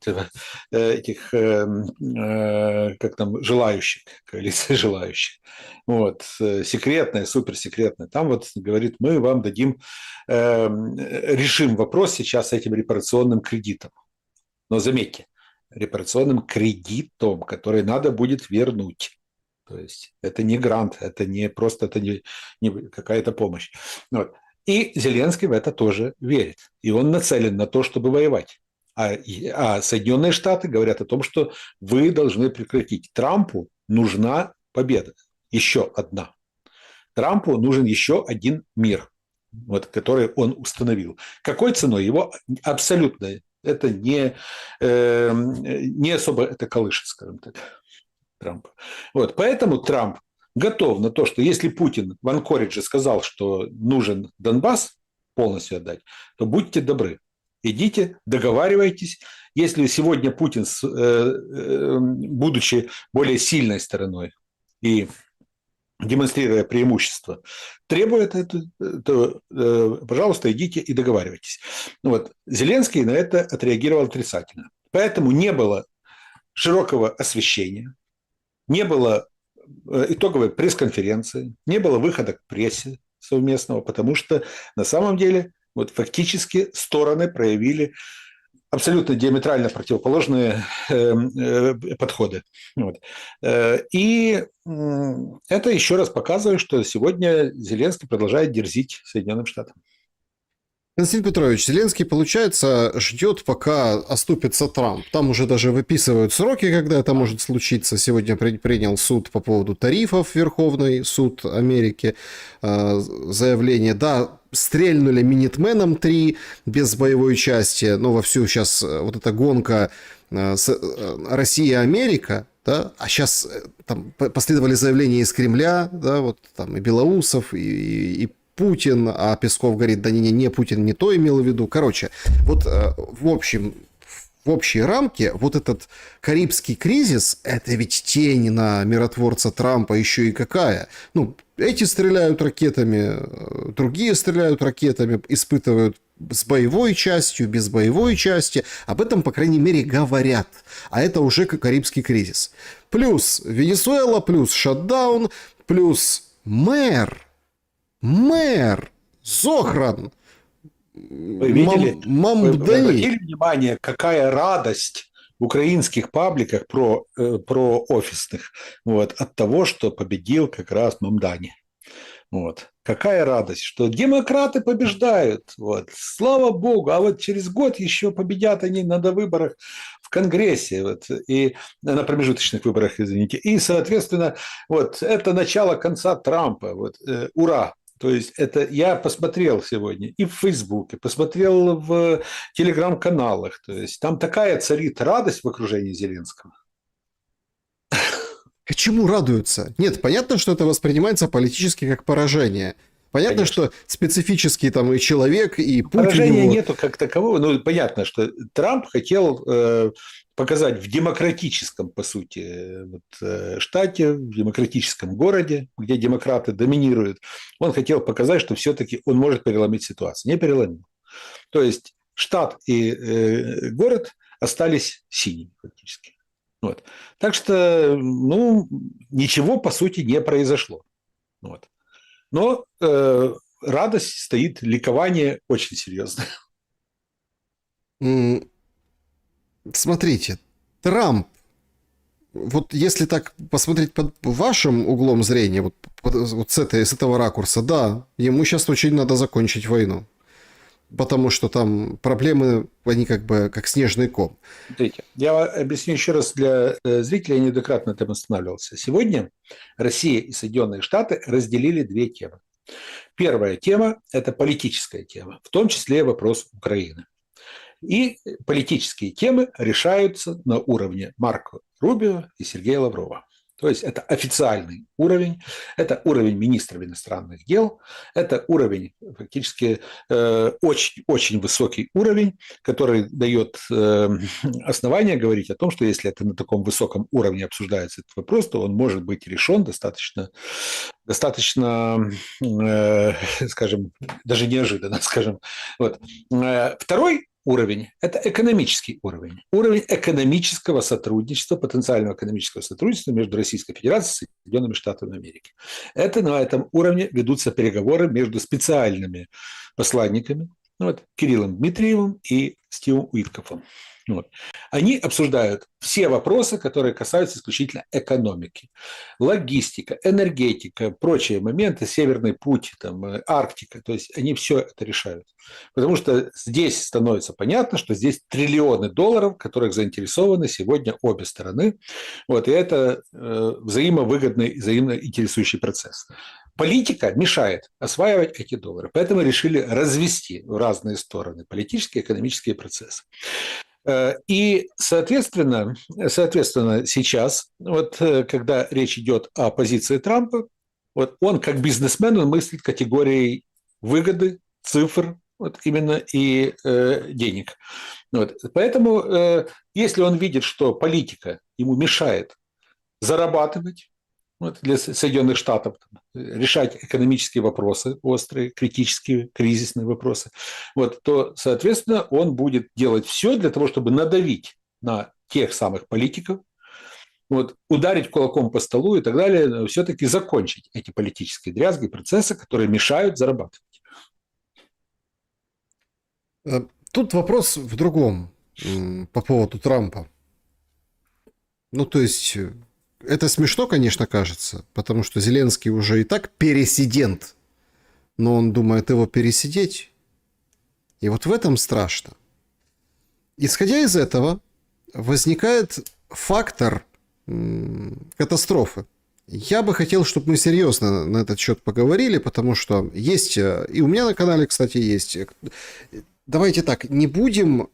этих, как там, желающих, коалиция желающих. Вот, секретная, суперсекретная. Там вот говорит, мы вам дадим, решим вопрос сейчас с этим репарационным кредитом. Но заметьте, репарационным кредитом, который надо будет вернуть. То есть это не грант, это не просто это не какая-то помощь. Вот. И Зеленский в это тоже верит. И он нацелен на то, чтобы воевать. А Соединенные Штаты говорят о том, что вы должны прекратить. Трампу нужна победа. Еще одна. Трампу нужен еще один мир, вот, который он установил. Какой ценой? Его абсолютно это не особо это колышет, скажем так, Трампа. Вот, поэтому Трамп готов на то, что если Путин в Анкоридже сказал, что нужен Донбасс полностью отдать, то будьте добры, идите, договаривайтесь. Если сегодня Путин, будучи более сильной стороной и демонстрируя преимущество, требует это, то, пожалуйста, идите и договаривайтесь. Вот. Зеленский на это отреагировал отрицательно. Поэтому не было широкого освещения, не было итоговой пресс-конференции, не было выхода к прессе совместного, потому что на самом деле вот фактически стороны проявили абсолютно диаметрально противоположные подходы. Вот. И это еще раз показывает, что сегодня Зеленский продолжает дерзить Соединенным Штатам. Константин Петрович, Зеленский, получается, ждет, пока оступится Трамп. Там уже даже выписывают сроки, когда это может случиться. Сегодня принял суд по поводу тарифов, Верховный суд Америки, заявление. Да, стрельнули Минитменом 3 без боевой части, но вовсю сейчас вот эта гонка Россия-Америка, да, а сейчас там последовали заявления из Кремля, да, вот там и Белоусов, и Путин, а Песков говорит, да не Путин не то имел в виду. Короче, вот в общей рамке вот этот Карибский кризис, это ведь тень на миротворца Трампа еще и какая. Ну, эти стреляют ракетами, другие стреляют ракетами, испытывают с боевой частью, без боевой части. Об этом, по крайней мере, говорят. А это уже Карибский кризис. Плюс Венесуэла, плюс шатдаун, плюс мэр Зохран. Вы видели? Вы Мамдани. обратили внимание, какая радость в украинских пабликах про офисных вот, от того, что победил как раз Мамдани. Вот. Какая радость, что демократы побеждают. Вот. Слава богу. А вот через год еще победят они на довыборах в Конгрессе. Вот, и на промежуточных выборах, извините. И, соответственно, вот, это начало конца Трампа. Вот, ура. То есть это я посмотрел сегодня и в Фейсбуке, посмотрел в телеграм-каналах. То есть там такая царит радость в окружении Зеленского. К чему радуются? Нет, понятно, что это воспринимается политически как поражение. Понятно, Конечно. что специфический там и человек, и путь Поражения у него... нету как такового. Ну, понятно, что Трамп хотел показать в демократическом, по сути, штате, в демократическом городе, где демократы доминируют, он хотел показать, что все-таки он может переломить ситуацию. Не переломил. То есть штат и город остались синими фактически. Вот. Так что, ну, ничего по сути не произошло. Вот. Но радость стоит, ликование очень серьезное. Смотрите, Трамп, вот если так посмотреть под вашим углом зрения, вот с этого ракурса, да, ему сейчас очень надо закончить войну. Потому что там проблемы, они как бы как снежный ком. Смотрите, я объясню еще раз для зрителей, я неоднократно на этом останавливался. Сегодня Россия и Соединенные Штаты разделили две темы. Первая тема – это политическая тема, в том числе вопрос Украины. И политические темы решаются на уровне Марко Рубио и Сергея Лаврова. То есть это официальный уровень, это уровень министров иностранных дел, это уровень фактически очень высокий уровень, который дает основание говорить о том, что если это на таком высоком уровне обсуждается этот вопрос, то он может быть решен достаточно, скажем, даже неожиданно, скажем. Вот. Второй уровень – это экономический уровень. Уровень экономического сотрудничества, потенциального экономического сотрудничества между Российской Федерацией и Соединенными Штатами Америки. Это на этом уровне ведутся переговоры между специальными посланниками, вот, Кириллом Дмитриевым и Стивом Уиткофом. Вот. Они обсуждают все вопросы, которые касаются исключительно экономики. Логистика, энергетика, прочие моменты, Северный путь, там, Арктика. То есть они все это решают. Потому что здесь становится понятно, что здесь триллионы долларов, которых заинтересованы сегодня обе стороны. Вот, и это взаимовыгодный, взаимно интересующий процесс. Политика мешает осваивать эти доллары. Поэтому решили развести в разные стороны политические и экономические процессы. И, соответственно, сейчас, вот, когда речь идет о позиции Трампа, вот он как бизнесмен, он мыслит категорией выгоды, цифр, вот именно и денег. Вот. Поэтому, если он видит, что политика ему мешает зарабатывать, вот, для Соединенных Штатов, решать экономические вопросы, острые, критические, кризисные вопросы, вот, то, соответственно, он будет делать все для того, чтобы надавить на тех самых политиков, вот, ударить кулаком по столу и так далее, но все-таки закончить эти политические дрязги, процессы, которые мешают зарабатывать. Тут вопрос в другом по поводу Трампа. Ну, то есть... Это смешно, конечно, кажется, потому что Зеленский уже и так пересидент, но он думает его пересидеть. И вот в этом страшно. Исходя из этого, возникает фактор катастрофы. Я бы хотел, чтобы мы серьезно на этот счет поговорили, потому что есть, и у меня на канале, кстати, есть. Давайте так, не будем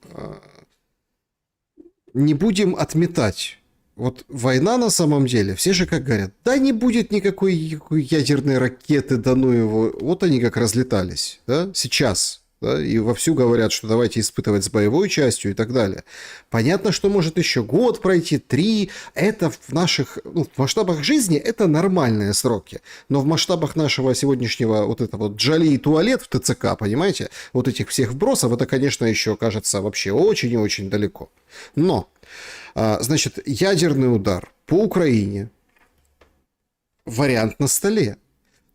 отметать. Вот война на самом деле, все же как говорят, да не будет никакой ядерной ракеты, да ну его. Вот они как разлетались, да, сейчас. Да, и вовсю говорят, что давайте испытывать с боевой частью и так далее. Понятно, что может еще год пройти, 3. Это в наших, в масштабах жизни это нормальные сроки. Но в масштабах нашего сегодняшнего вот этого вот джали и туалет в ТЦК, понимаете, вот этих всех вбросов, это, конечно, еще кажется вообще очень и очень далеко. Но... Значит, ядерный удар по Украине. Вариант на столе.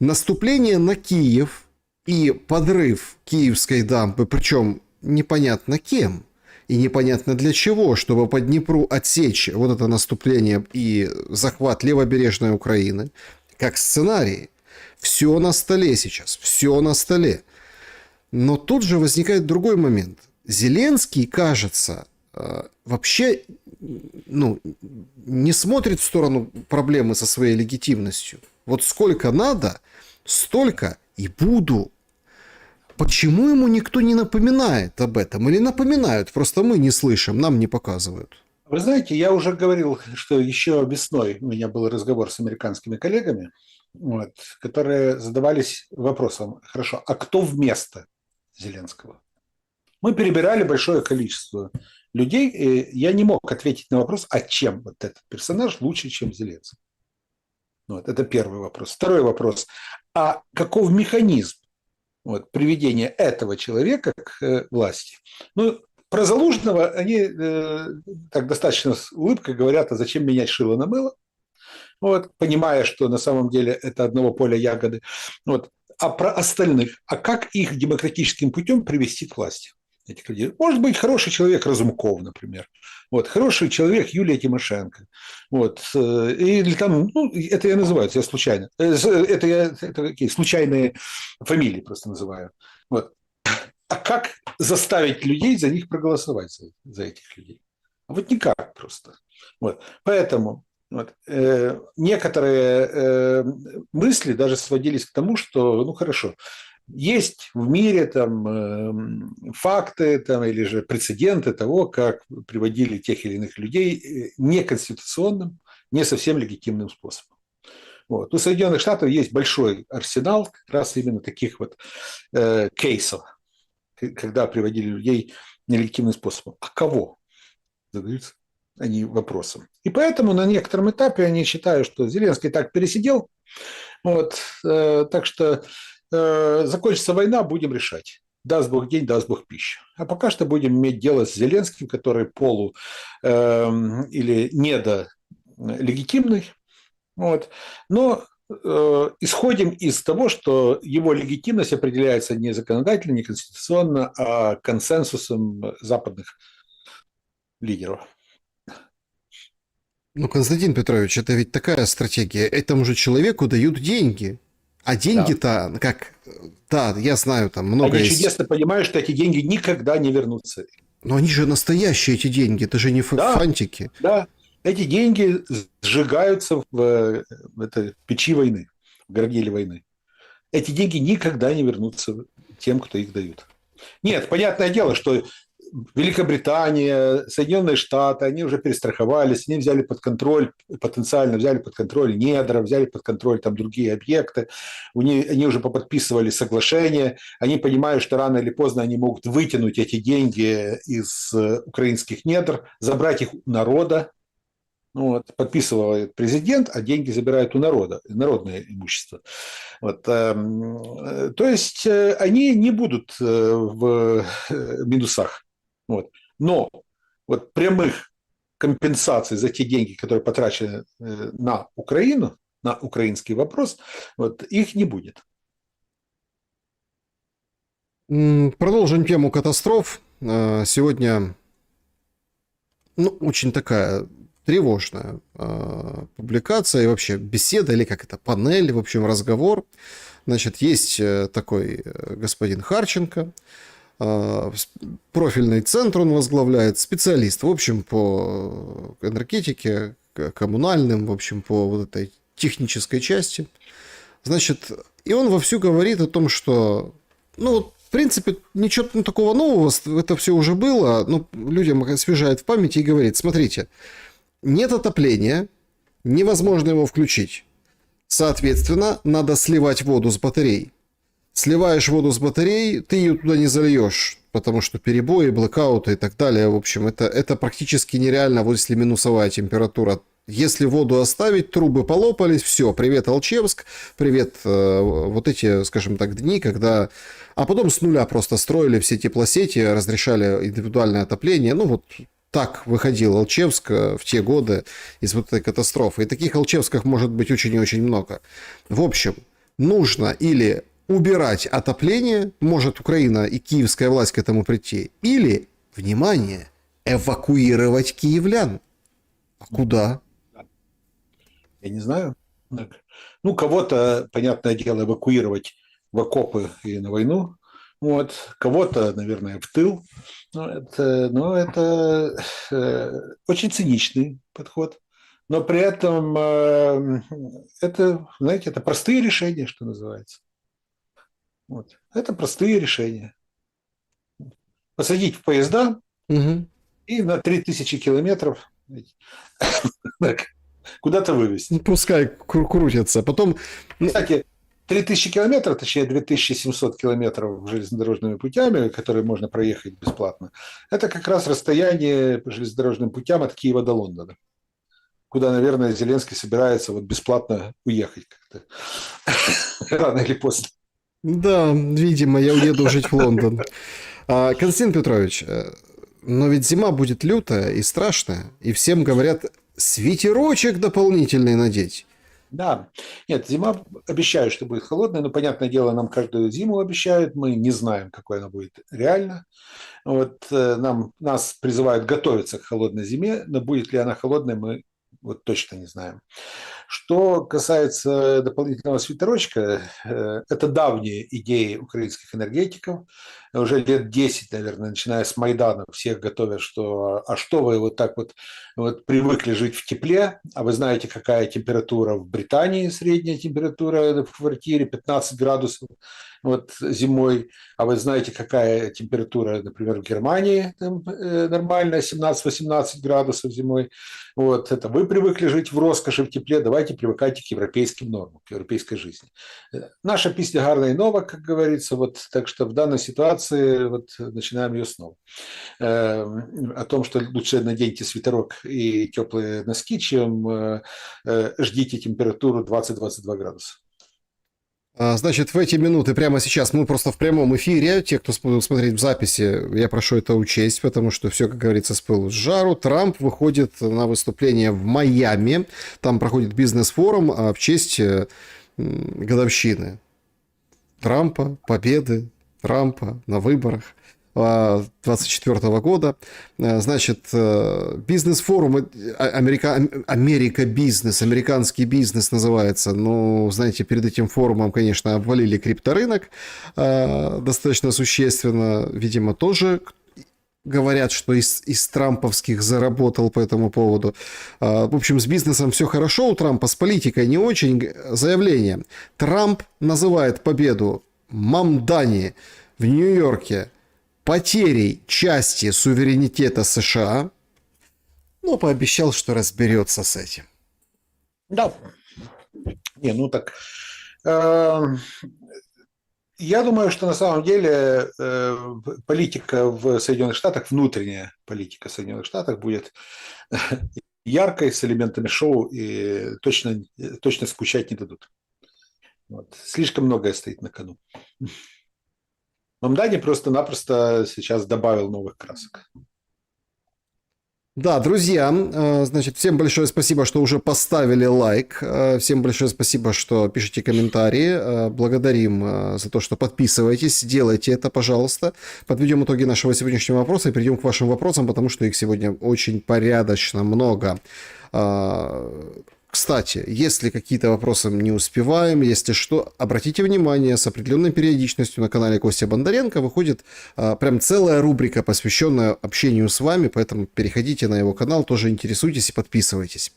Наступление на Киев и подрыв Киевской дамбы, причем непонятно кем и непонятно для чего, чтобы по Днепру отсечь вот это наступление и захват левобережной Украины, как сценарий. Все на столе сейчас, все на столе. Но тут же возникает другой момент. Зеленский, кажется, вообще не смотрит в сторону проблемы со своей легитимностью. Вот сколько надо, столько и буду. Почему ему никто не напоминает об этом? Или напоминают, просто мы не слышим, нам не показывают. Вы знаете, я уже говорил, что еще весной у меня был разговор с американскими коллегами, которые задавались вопросом, хорошо, а кто вместо Зеленского? Мы перебирали большое количество людей, и я не мог ответить на вопрос, а чем вот этот персонаж лучше, чем Зеленский. Это первый вопрос. Второй вопрос, а каков механизм приведения этого человека к власти? Про Залужного они так достаточно с улыбкой говорят, а зачем менять шило на мыло? Понимая, что на самом деле это одного поля ягоды. А про остальных, а как их демократическим путем привести к власти? Этих людей. Может быть, хороший человек Разумков, например. Хороший человек Юлия Тимошенко. Или там, это я называю, это я случайно. Это какие случайные фамилии просто называю. А как заставить людей за них проголосовать, за этих людей? А никак просто. Поэтому некоторые мысли даже сводились к тому, что, хорошо, есть в мире там факты там, или же прецеденты того, как приводили тех или иных людей неконституционным, не совсем легитимным способом. У Соединенных Штатов есть большой арсенал как раз именно таких кейсов, когда приводили людей нелегитимным способом. А кого? Задаются они вопросом. И поэтому на некотором этапе они считают, что Зеленский так пересидел, так что закончится война, будем решать. Даст Бог день, даст Бог пищу. А пока что будем иметь дело с Зеленским, который или недолегитимный. Но исходим из того, что его легитимность определяется не законодательно, не конституционно, а консенсусом западных лидеров. Константин Петрович, это ведь такая стратегия. Этому же человеку дают деньги. А деньги-то, да, я знаю, там много Они есть. чудесно понимают, что эти деньги никогда не вернутся. Но они же настоящие, эти деньги, это же не фантики. Да, эти деньги сжигаются в печи войны, в горниле войны. Эти деньги никогда не вернутся тем, кто их дают. Нет, понятное дело, что Великобритания, Соединенные Штаты, они уже перестраховались, они взяли под контроль, потенциально взяли под контроль недра, взяли под контроль там другие объекты, они уже поподписывали соглашения, они понимают, что рано или поздно они могут вытянуть эти деньги из украинских недр, забрать их у народа. Подписывал президент, а деньги забирают у народа, народное имущество. То есть они не будут в минусах. Но прямых компенсаций за те деньги, которые потрачены на Украину, на украинский вопрос, их не будет. Продолжим тему катастроф. Сегодня очень такая тревожная публикация и вообще беседа, или как это, панель, в общем, разговор. Значит, есть такой господин Харченко, профильный центр он возглавляет, специалист, в общем, по энергетике, коммунальным, в общем, по этой технической части. Значит, и он вовсю говорит о том, что, в принципе, ничего такого нового, это все уже было, но людям освежает в памяти и говорит, смотрите, нет отопления, невозможно его включить. Соответственно, надо сливать воду с батарей. Сливаешь воду с батарей, ты ее туда не зальешь, потому что перебои, блэкауты и так далее. В общем, это практически нереально, если минусовая температура. Если воду оставить, трубы полопались, все, привет, Алчевск, привет, эти, скажем так, дни, когда... А потом с нуля просто строили все теплосети, разрешали индивидуальное отопление, так выходил Алчевск в те годы из этой катастрофы. И таких Алчевсках может быть очень и очень много. В общем, нужно или убирать отопление, может Украина и киевская власть к этому прийти, или, внимание, эвакуировать киевлян. А куда? Я не знаю. Ну, кого-то, понятное дело, эвакуировать в окопы и на войну. Вот. Кого-то, наверное, в тыл. Но это очень циничный подход. Но при этом это, знаете, это простые решения, что называется. Вот. Это простые решения. Посадить в поезда Угу. и на 3000 километров куда-то вывезти. Пускай крутятся. Потом... Кстати, 3000 километров, точнее 2700 километров железнодорожными путями, которые можно проехать бесплатно, это как раз расстояние по железнодорожным путям от Киева до Лондона, куда, наверное, Зеленский собирается вот бесплатно уехать как-то рано или поздно. Да, видимо, я уеду жить в Лондон. Константин Петрович, но ведь зима будет лютая и страшная, и всем говорят свитерочек дополнительный надеть. Да, нет, зима обещают, что будет холодная, но, понятное дело, нам каждую зиму обещают, мы не знаем, какой она будет реально. Вот нас призывают готовиться к холодной зиме, но будет ли она холодной, мы вот точно не знаем. Что касается дополнительного свитерочка, это давние идеи украинских энергетиков. Уже лет 10, наверное, начиная с Майдана, всех готовят, что а что вы вот так вот привыкли жить в тепле, а вы знаете, какая температура в Британии, средняя температура в квартире 15 градусов вот зимой, а вы знаете, какая температура, например, в Германии там, нормальная, 17-18 градусов зимой. Вот, это вы привыкли жить в роскоши, в тепле, давайте привыкайте к европейским нормам, к европейской жизни. Наша песня гарна и нова, как говорится, вот, так что в данной ситуации вот, начинаем ее снова. О том, что лучше наденьте свитерок и теплые носки, чем ждите температуру 20-22 градуса. Значит, в эти минуты, прямо сейчас, мы просто в прямом эфире, те, кто будут смотреть в записи, я прошу это учесть, потому что все, как говорится, с пылу с жару. Трамп выходит на выступление в Майами, там проходит бизнес-форум в честь годовщины Трампа, победы Трампа на выборах 2024 года. Значит, бизнес-форум Америка бизнес, американский бизнес называется. Ну, знаете, перед этим форумом, конечно, обвалили крипторынок достаточно существенно. Видимо, тоже говорят, что из трамповских заработал по этому поводу. В общем, с бизнесом все хорошо у Трампа, с политикой не очень. Заявление. Трамп называет победу Мамдани в Нью-Йорке потерей части суверенитета США, но пообещал, что разберется с этим. Да. Не, ну так... Я думаю, что на самом деле политика в Соединенных Штатах, внутренняя политика в Соединенных Штатах будет яркой, с элементами шоу, и точно скучать не дадут. Вот. Слишком многое стоит на кону. Мамдани просто-напросто сейчас добавил новых красок. Да, друзья, значит, всем большое спасибо, что уже поставили лайк. Всем большое спасибо, что пишите комментарии. Благодарим за то, что подписываетесь. Делайте это, пожалуйста. Подведем итоги нашего сегодняшнего вопроса и перейдем к вашим вопросам, потому что их сегодня очень порядочно много. Кстати, если какие-то вопросы не успеваем, если что, обратите внимание, с определенной периодичностью на канале Костя Бондаренко выходит прям целая рубрика, посвященная общению с вами, поэтому переходите на его канал, тоже интересуйтесь и подписывайтесь.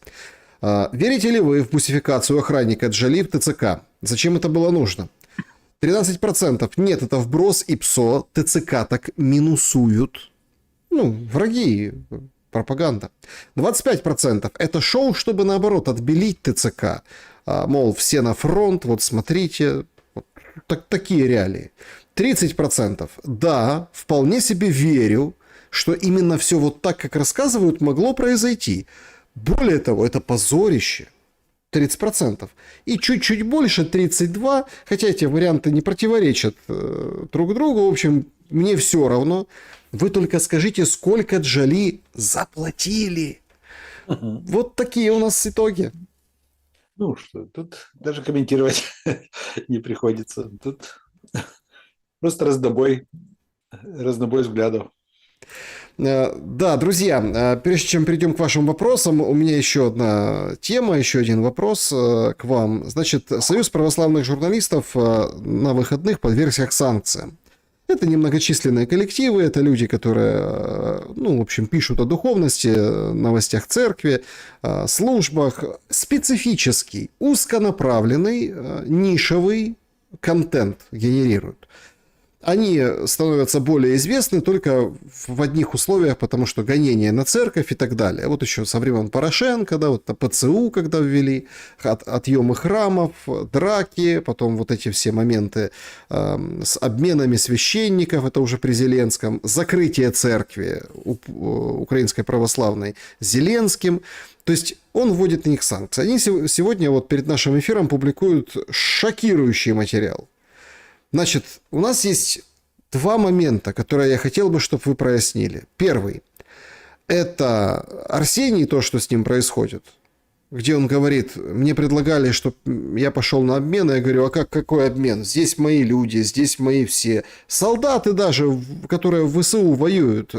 Верите ли вы в бусификацию охранника Джоли в ТЦК? Зачем это было нужно? 13% нет, это вброс и ПСО, ТЦК так минусуют. Ну, враги, пропаганда. 25% это шоу, чтобы наоборот отбелить ТЦК. Мол, все на фронт, вот смотрите, вот, такие реалии. 30% да, вполне себе верю, что именно все вот так, как рассказывают, могло произойти. Более того, это позорище. 30%. И чуть-чуть больше, 32%, хотя эти варианты не противоречат друг другу. В общем, мне все равно. Вы только скажите, сколько Джоли заплатили. Вот такие у нас итоги. Ну что, тут даже комментировать не приходится. Тут Просто разнобой взглядов. Да, друзья, прежде чем перейдем к вашим вопросам, у меня еще одна тема, еще один вопрос к вам. Значит, Союз православных журналистов на выходных подвергся санкциям. Это немногочисленные коллективы, это люди, которые, ну, в общем, пишут о духовности, новостях церкви, службах. Специфический, узконаправленный, нишевый контент генерируют. Они становятся более известны только в одних условиях, потому что гонения на церковь и так далее. Вот еще со времен Порошенко, да, вот ПЦУ, когда ввели, отъемы храмов, драки, потом вот эти все моменты с обменами священников, это уже при Зеленском, закрытие церкви украинской православной Зеленским. То есть он вводит на них санкции. Они сегодня вот перед нашим эфиром публикуют шокирующий материал. Значит, у нас есть два момента, которые я хотел бы, чтобы вы прояснили. Первый – это Арсений, то, что с ним происходит, где он говорит, мне предлагали, чтобы я пошел на обмен, и я говорю, а какой обмен? Здесь мои люди, здесь мои все. Солдаты даже, которые в ВСУ воюют,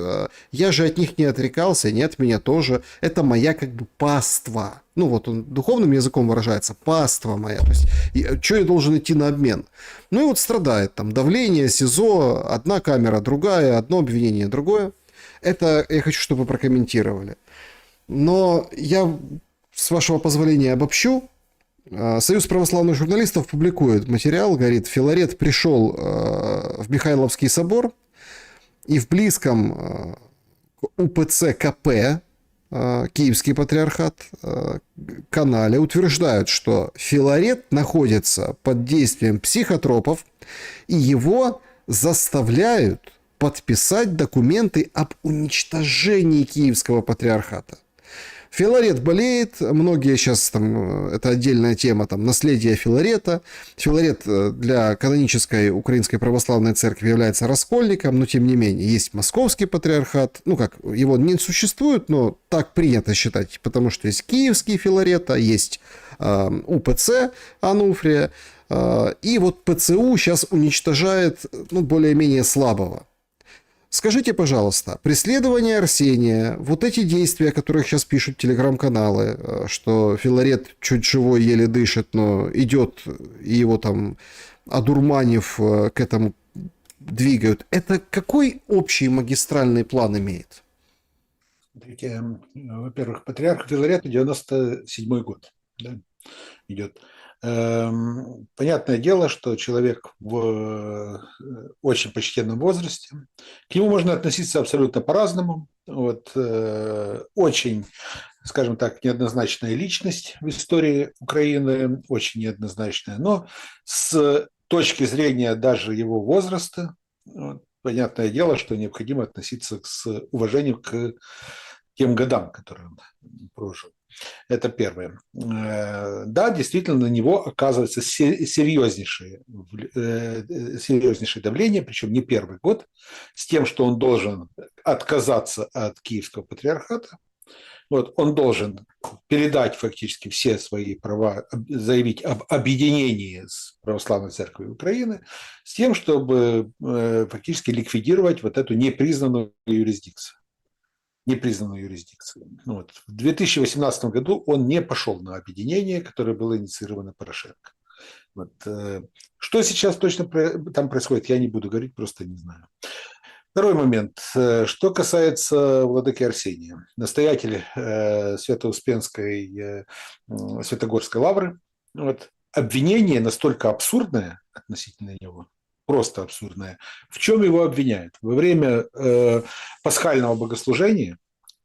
я же от них не отрекался, не от меня тоже. Это моя как бы паства. Ну вот он духовным языком выражается, паства моя. То есть, что я должен идти на обмен? Ну и вот страдает там давление, СИЗО, одна камера, другая, одно обвинение, другое. Это я хочу, чтобы вы прокомментировали. Но я, с вашего позволения, обобщу. Союз православных журналистов публикует материал, говорит, Филарет пришел в Михайловский собор, и в близком УПЦ КП, Киевский патриархат, канале утверждают, что Филарет находится под действием психотропов, и его заставляют подписать документы об уничтожении Киевского патриархата. Филарет болеет, многие сейчас, там, это отдельная тема, там, наследие Филарета. Филарет для канонической Украинской Православной Церкви является раскольником, но тем не менее есть Московский патриархат, ну как, его не существует, но так принято считать, потому что есть Киевский Филарет, а есть УПЦ Ануфрия, и вот ПЦУ сейчас уничтожает, ну, более-менее слабого. Скажите, пожалуйста, преследование Арсения, вот эти действия, о которых сейчас пишут телеграм-каналы, что Филарет чуть живой, еле дышит, но идет, и его там, одурманив, к этому двигают, это какой общий магистральный план имеет? Смотрите, во-первых, патриарх Филарета 97-й год, да, идет. Понятное дело, что человек в очень почтенном возрасте, к нему можно относиться абсолютно по-разному. Вот, очень, скажем так, неоднозначная личность в истории Украины, очень неоднозначная, но с точки зрения даже его возраста, вот, понятное дело, что необходимо относиться с уважением к тем годам, которые он прожил. Это первое. Да, действительно, на него оказывается серьезнейшее давление, причем не первый год, с тем, что он должен отказаться от Киевского патриархата. Вот, он должен передать фактически все свои права, заявить об объединении с Православной Церковью Украины, с тем, чтобы фактически ликвидировать вот эту непризнанную юрисдикцию. Вот. В 2018 году он не пошел на объединение, которое было инициировано Порошенко. Вот. Что сейчас точно там происходит, я не буду говорить, просто не знаю. Второй момент. Что касается владыки Арсения. Настоятель Свято-Успенской, Святогорской лавры. Вот. Обвинение настолько абсурдное относительно него, просто абсурдное. В чем его обвиняют? Во время пасхального богослужения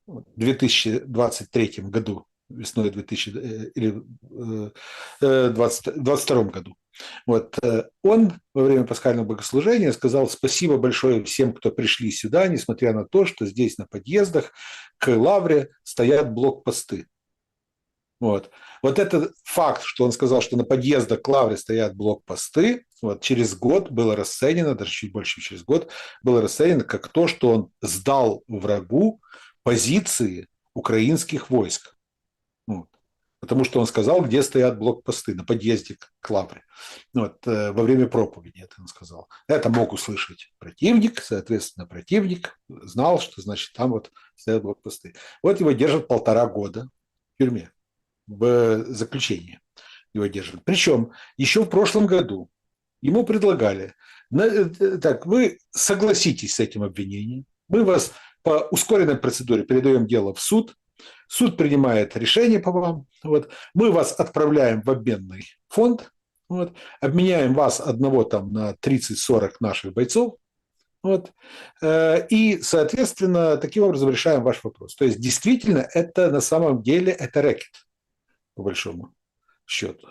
в 2023 году, весной 2022 году, вот, он во время пасхального богослужения сказал спасибо большое всем, кто пришли сюда, несмотря на то, что здесь на подъездах к лавре стоят блокпосты. Вот. Вот этот факт, что он сказал, что на подъездах к лавре стоят блокпосты, вот, через год было расценено, даже чуть больше, чем через год, было расценено как то, что он сдал врагу позиции украинских войск. Вот. потому что он сказал, где стоят блокпосты на подъезде к лавре. Вот, во время проповеди это он сказал. Это мог услышать противник, соответственно, противник знал, что, значит, там вот стоят блокпосты. Вот его держат 1,5 года в тюрьме, в заключении его держат. Причем еще в прошлом году ему предлагали, так, вы согласитесь с этим обвинением, мы вас по ускоренной процедуре передаем дело в суд, суд принимает решение по вам, вот, мы вас отправляем в обменный фонд, вот, обменяем вас одного там на 30-40 наших бойцов, вот, и, соответственно, таким образом решаем ваш вопрос. То есть, действительно, это на самом деле это рэкет, по большому счету.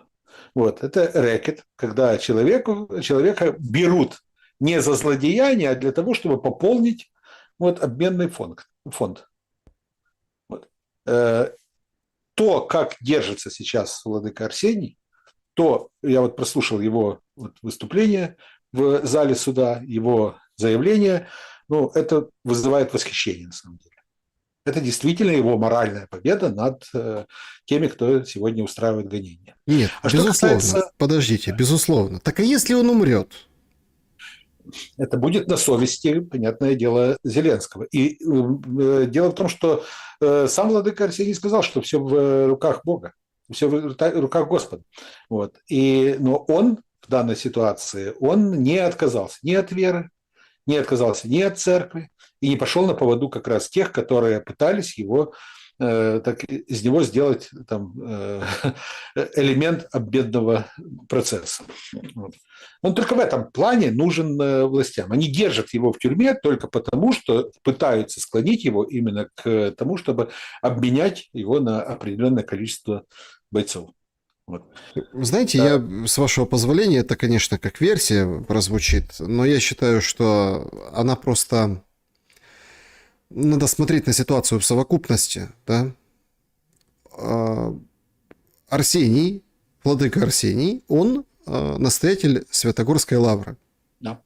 Вот, это рэкет, когда человека берут не за злодеяние, а для того, чтобы пополнить вот, обменный фонд. Вот. То, как держится сейчас владыка Арсений, то я вот прослушал его вот выступление в зале суда, его заявление, ну, это вызывает восхищение на самом деле. Это действительно его моральная победа над теми, кто сегодня устраивает гонения. Нет, А безусловно, что касается... подождите, безусловно. Так а если он умрет? Это будет на совести, понятное дело, Зеленского. И дело в том, что сам владыка Арсений сказал, что все в руках Бога, все в руках Господа. Вот. Но он в данной ситуации, он не отказался ни от веры, не отказался ни от церкви и не пошел на поводу как раз тех, которые пытались его так, из него сделать там, элемент обменного процесса. Вот. Он только в этом плане нужен властям. Они держат его в тюрьме только потому, что пытаются склонить его именно к тому, чтобы обменять его на определенное количество бойцов. Вот. Знаете, я, с вашего позволения, это, конечно, как версия прозвучит, но я считаю, что она просто... Надо смотреть на ситуацию в совокупности, да. Арсений, владыка Арсений, он настоятель Святогорской лавры. Да.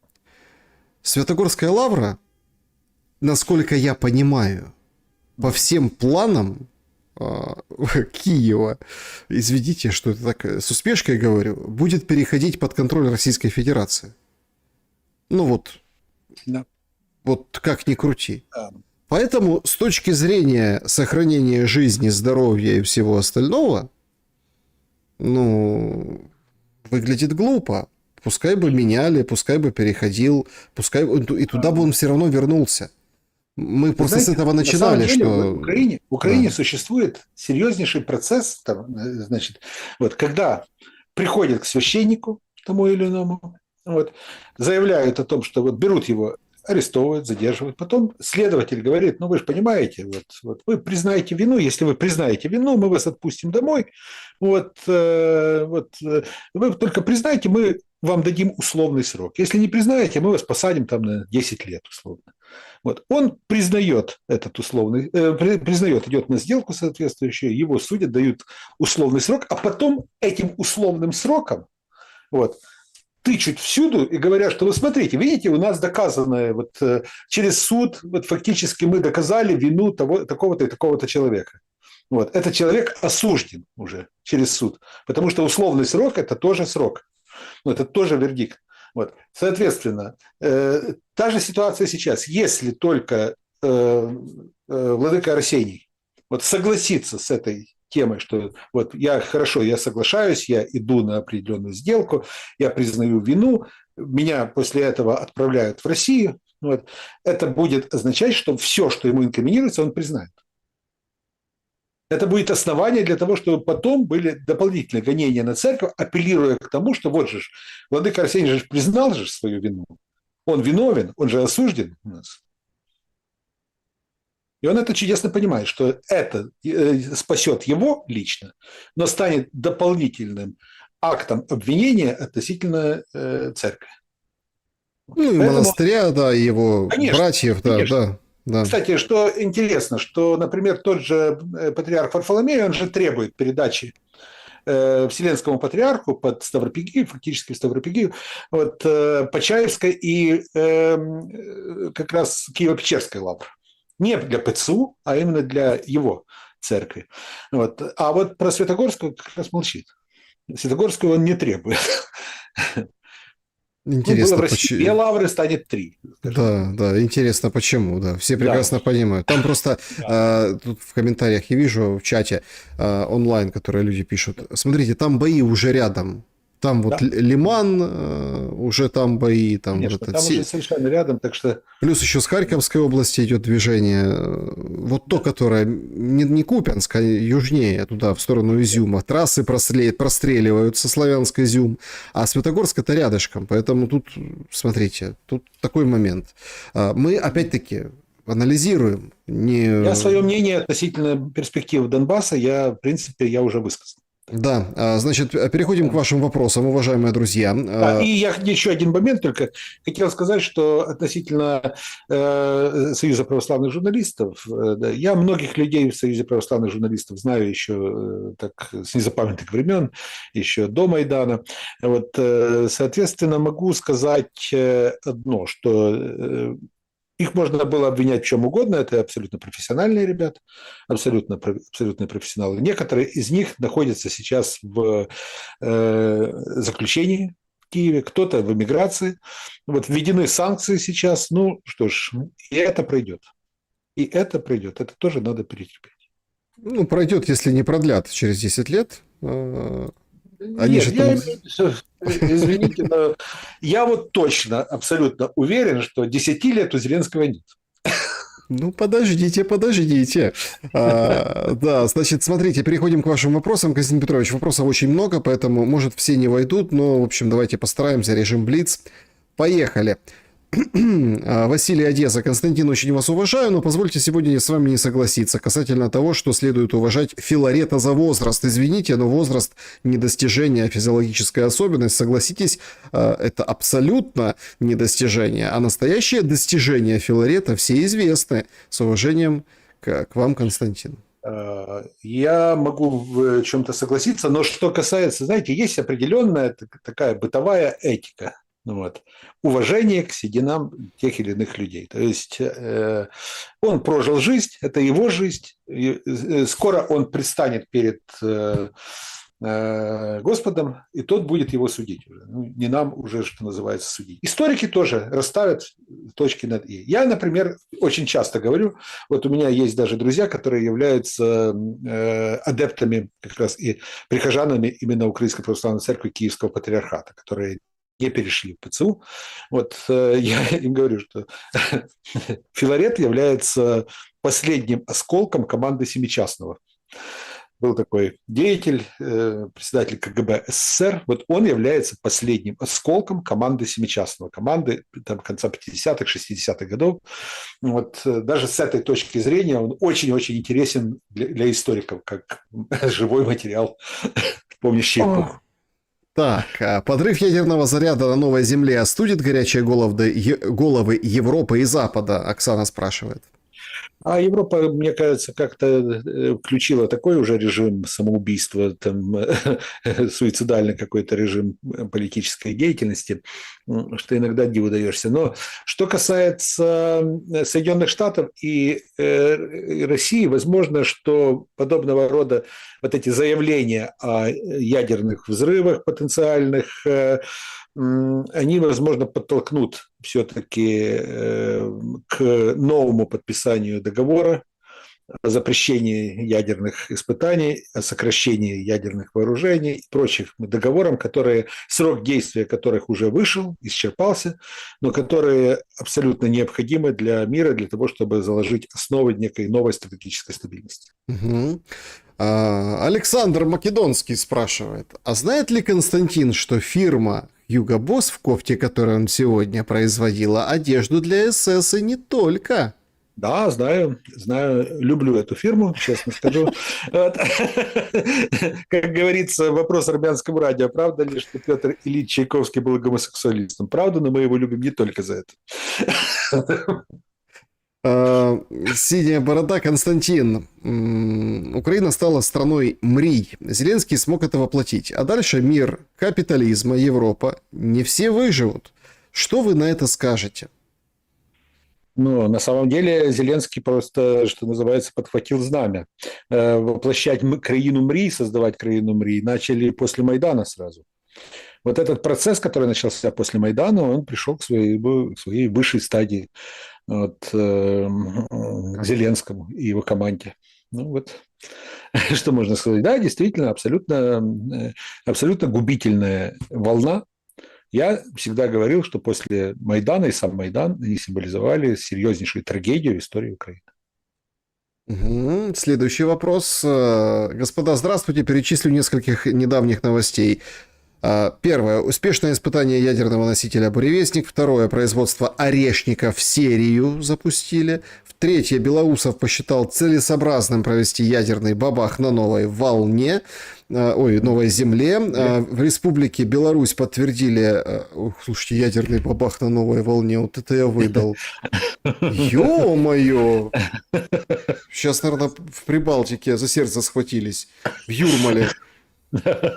Святогорская лавра, насколько я понимаю, по всем планам Киева, извините, что это так с усмешкой говорю, будет переходить под контроль Российской Федерации. Ну вот, Да. Вот как ни крути. Да. Поэтому с точки зрения сохранения жизни, здоровья и всего остального, ну, выглядит глупо. Пускай бы меняли, пускай бы переходил, пускай и туда бы он все равно вернулся. Мы просто с этого начинали, на самом деле, что... В Украине существует серьезнейший процесс, там, значит, вот, когда приходят к священнику тому или иному, вот, заявляют о том, что вот берут его, арестовывают, задерживают. Потом следователь говорит, ну вы же понимаете, вот вы признаете вину, если вы признаете вину, мы вас отпустим домой. Вы только признаете, мы вам дадим условный срок. Если не признаете, мы вас посадим там на 10 лет условно. Вот. Он признает этот условный, идет на сделку соответствующую, его судят, дают условный срок, а потом этим условным сроком вот, тычут всюду и говорят, что вы смотрите, видите, у нас доказано вот, через суд, вот, фактически мы доказали вину такого-то и такого-то человека. Вот. Этот человек осужден уже через суд, потому что условный срок – это тоже срок, это тоже вердикт. Вот. Соответственно, та же ситуация сейчас. Если только владыка Арсений вот, согласится с этой темой, что вот я соглашаюсь, я иду на определенную сделку, я признаю вину, меня после этого отправляют в Россию, вот, это будет означать, что все, что ему инкриминируется, он признает. Это будет основание для того, чтобы потом были дополнительные гонения на церковь, апеллируя к тому, что вот же владыка Арсений же признал же свою вину. Он виновен, он же осужден у нас. И он это чудесно понимает, что это спасет его лично, но станет дополнительным актом обвинения относительно церкви. Ну, и монастыря, да, и его конечно, братьев, да, конечно. да. Да. Кстати, что интересно, что, например, тот же патриарх Варфоломей, он же требует передачи Вселенскому патриарху под Ставропигию, фактически в Ставропигию, вот, Почаевской и как раз Киево-Печерской лавры. Не для ПЦУ, а именно для его церкви. Вот. А вот про Святогорского как раз молчит. Святогорского он не требует. Ну, было в Интересно, России две почему? лавры, станет три. Да, да, интересно, почему, да. Все Да, прекрасно понимают. Там просто да, тут в комментариях я вижу в чате онлайн, которые люди пишут. Смотрите, там бои уже рядом. Там вот да. Лиман, уже там бои, там вот Конечно, этот там уже совершенно рядом, так что Плюс еще с Харьковской области идет движение. Вот то, да. которое не Купянск, а южнее, туда, в сторону Изюма. Трассы простреливают со Славянск-Изюм, а Светогорск это рядышком. Поэтому тут, смотрите, тут такой момент. Мы, опять-таки, анализируем. Я свое мнение относительно перспектив Донбасса, в принципе, я уже высказал. Да, значит, переходим к вашим вопросам, уважаемые друзья. Да, и я еще один момент только хотел сказать, что относительно Союза православных журналистов, да, я многих людей в Союзе православных журналистов знаю еще так с незапамятных времен, еще до Майдана. Вот, соответственно, могу сказать одно, что их можно было обвинять в чем угодно, это абсолютно профессиональные ребята, абсолютно профессионалы. Некоторые из них находятся сейчас в заключении в Киеве, кто-то в эмиграции. Вот введены санкции сейчас, ну что ж, и это пройдет. И это пройдет, это тоже надо перетерпеть. Ну, пройдет, если не продлят через 10 лет. Они Нет, же я там... имею в виду, извините, но я вот точно, абсолютно уверен, что 10 лет у Зеленского нет. Ну, подождите. Да, значит, смотрите, переходим к вашим вопросам. Константин Петрович, вопросов очень много, поэтому, может, все не войдут, но, в общем, давайте постараемся. Режим Блиц. Поехали. Василий Одесса. Константин, очень вас уважаю, но позвольте сегодня с вами не согласиться касательно того, что следует уважать Филарета за возраст. Извините, но возраст не достижение, а физиологическая особенность. Согласитесь, это абсолютно не достижение, а настоящее достижение Филарета все известны. С уважением к вам, Константин. Я могу в чем-то согласиться, но что касается, знаете, есть определенная такая бытовая этика. Вот. Уважение к сединам тех или иных людей. То есть он прожил жизнь, это его жизнь. Скоро он предстанет перед Господом, и тот будет его судить. Ну, не нам уже, что называется, судить. Историки тоже расставят точки над «и». Я, например, очень часто говорю, вот у меня есть даже друзья, которые являются адептами как раз и прихожанами именно Украинской православной церкви Киевского патриархата, которые не перешли в ПЦУ. Вот я им говорю, что Филарет является последним осколком команды Семичастного. Был такой деятель, председатель КГБ СССР. Вот он является последним осколком команды Семичастного, команды там, конца 50-х, 60-х годов. Вот, даже с этой точки зрения он очень-очень интересен для историков, как живой материал, помнящий эпоху. Так, подрыв ядерного заряда на новой Земле остудит горячие головы Европы и Запада? Оксана спрашивает. А Европа, мне кажется, как-то включила такой уже режим самоубийства, там, суицидальный какой-то режим политической деятельности, что иногда диву даешься. Но что касается Соединенных Штатов и России, возможно, что подобного рода вот эти заявления о ядерных взрывах потенциальных, они, возможно, подтолкнут все-таки к новому подписанию договора о запрещении ядерных испытаний, о сокращении ядерных вооружений и прочих договорам, срок действия которых уже вышел, исчерпался, но которые абсолютно необходимы для мира, для того, чтобы заложить основы некой новой стратегической стабильности. Угу. Александр Македонский спрашивает, а знает ли Константин, что фирма Hugo Boss, в кофте которой он сегодня производила одежду для СС и не только? Да, знаю, люблю эту фирму, честно скажу. Как говорится, вопрос Армянскому радио. Правда ли, что Петр Ильич Чайковский был гомосексуалистом? Правда, но мы его любим не только за это. Синяя борода. Константин. Украина стала страной мрий. Зеленский смог это воплотить. А дальше мир капитализма, Европа. Не все выживут. Что вы на это скажете? Но на самом деле Зеленский просто, что называется, подхватил знамя. Воплощать краину мрій, создавать краину мрій начали после Майдана сразу. Вот этот процесс, который начался после Майдана, он пришел к своей высшей стадии, вот, к Зеленскому и его команде. Ну вот, что можно сказать. Да, действительно, абсолютно губительная волна. Я всегда говорил, что после Майдана и сам Майдан они символизовали серьезнейшую трагедию в истории Украины. Мгм. Следующий вопрос. Господа, здравствуйте. Перечислю нескольких недавних новостей. Первое. Успешное испытание ядерного носителя «Буревестник». Второе. Производство орешника в серию запустили. Третье. Белоусов посчитал целесообразным провести ядерный бабах на новой волне. Новой земле. В Республике Беларусь подтвердили... Слушайте, ядерный бабах на новой волне. Вот это я выдал. Ё-моё! Сейчас, наверное, в Прибалтике за сердце схватились. В Юрмале.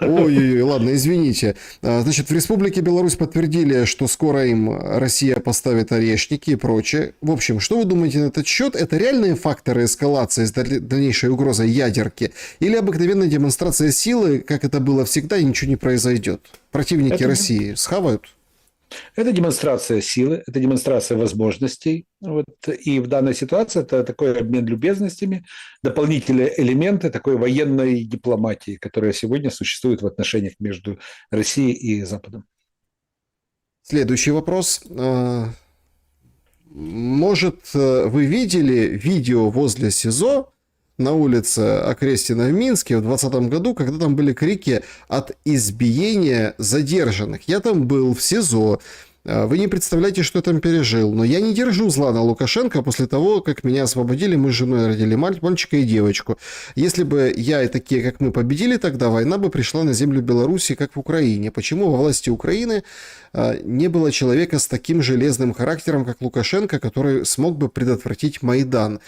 Ой-ой-ой, ладно, извините. Значит, в Республике Беларусь подтвердили, что скоро им Россия поставит орешники и прочее. В общем, что вы думаете на этот счет? Это реальные факторы эскалации с дальнейшей угрозой ядерки? Или обыкновенная демонстрация силы, как это было всегда, и ничего не произойдет? Противники России схавают? Это демонстрация силы, это демонстрация возможностей. Вот. И в данной ситуации это такой обмен любезностями, дополнительные элементы такой военной дипломатии, которая сегодня существует в отношениях между Россией и Западом. Следующий вопрос. Может, вы видели видео возле СИЗО на улице Окрестина в Минске в 2020 году, когда там были крики от избиения задержанных? Я там был в СИЗО. Вы не представляете, что я там пережил. Но я не держу зла на Лукашенко после того, как меня освободили. Мы с женой родили мальчика и девочку. Если бы я и такие, как мы, победили тогда, война бы пришла на землю Беларуси, как в Украине. Почему во власти Украины не было человека с таким железным характером, как Лукашенко, который смог бы предотвратить Майдан?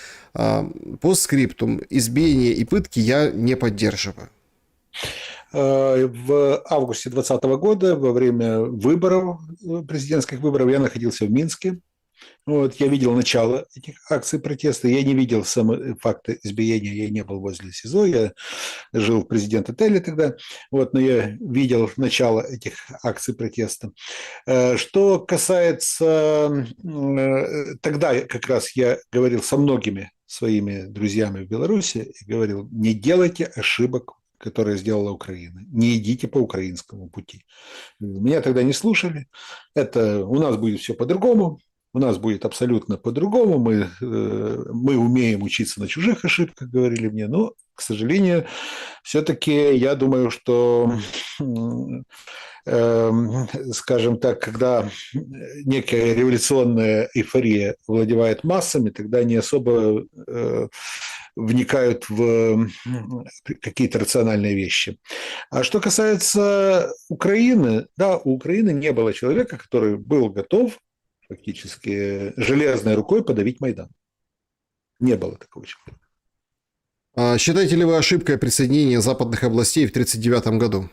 Постскриптум. Избиения и пытки я не поддерживаю. В августе 2020 года, во время выборов, президентских выборов, я находился в Минске. Вот, я видел начало этих акций протеста. Я не видел самые факты избиения, я не был возле СИЗО, я жил в президент-отеле тогда, вот, но я видел начало этих акций протеста. Что касается... Тогда как раз я говорил со многими своими друзьями в Беларуси и говорил, не делайте ошибок, которые сделала Украина. Не идите по украинскому пути. Меня тогда не слушали. Это у нас будет все по-другому. У нас будет абсолютно по-другому. Мы умеем учиться на чужих ошибках, говорили мне. Но, к сожалению, все-таки я думаю, что, скажем так, когда некая революционная эйфория владевает массами, тогда не особо вникают в какие-то рациональные вещи. А что касается Украины, да, у Украины не было человека, который был готов фактически железной рукой подавить Майдан. Не было такого человека. Считаете ли вы ошибкой присоединения западных областей в 1939 году?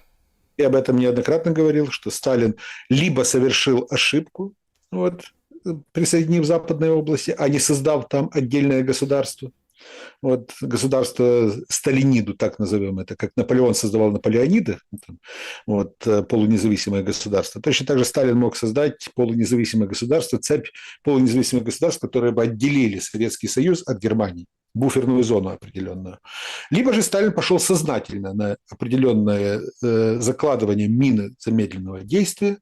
Я об этом неоднократно говорил, что Сталин либо совершил ошибку, вот, присоединив западные области, а не создав там отдельное государство. Вот государство Сталиниду, так назовем это, как Наполеон создавал Наполеониды, вот, полунезависимое государство. Точно так же Сталин мог создать полунезависимое государство, цепь полунезависимых государств, которые бы отделили Советский Союз от Германии, буферную зону определенную. Либо же Сталин пошел сознательно на определенное закладывание мины замедленного действия,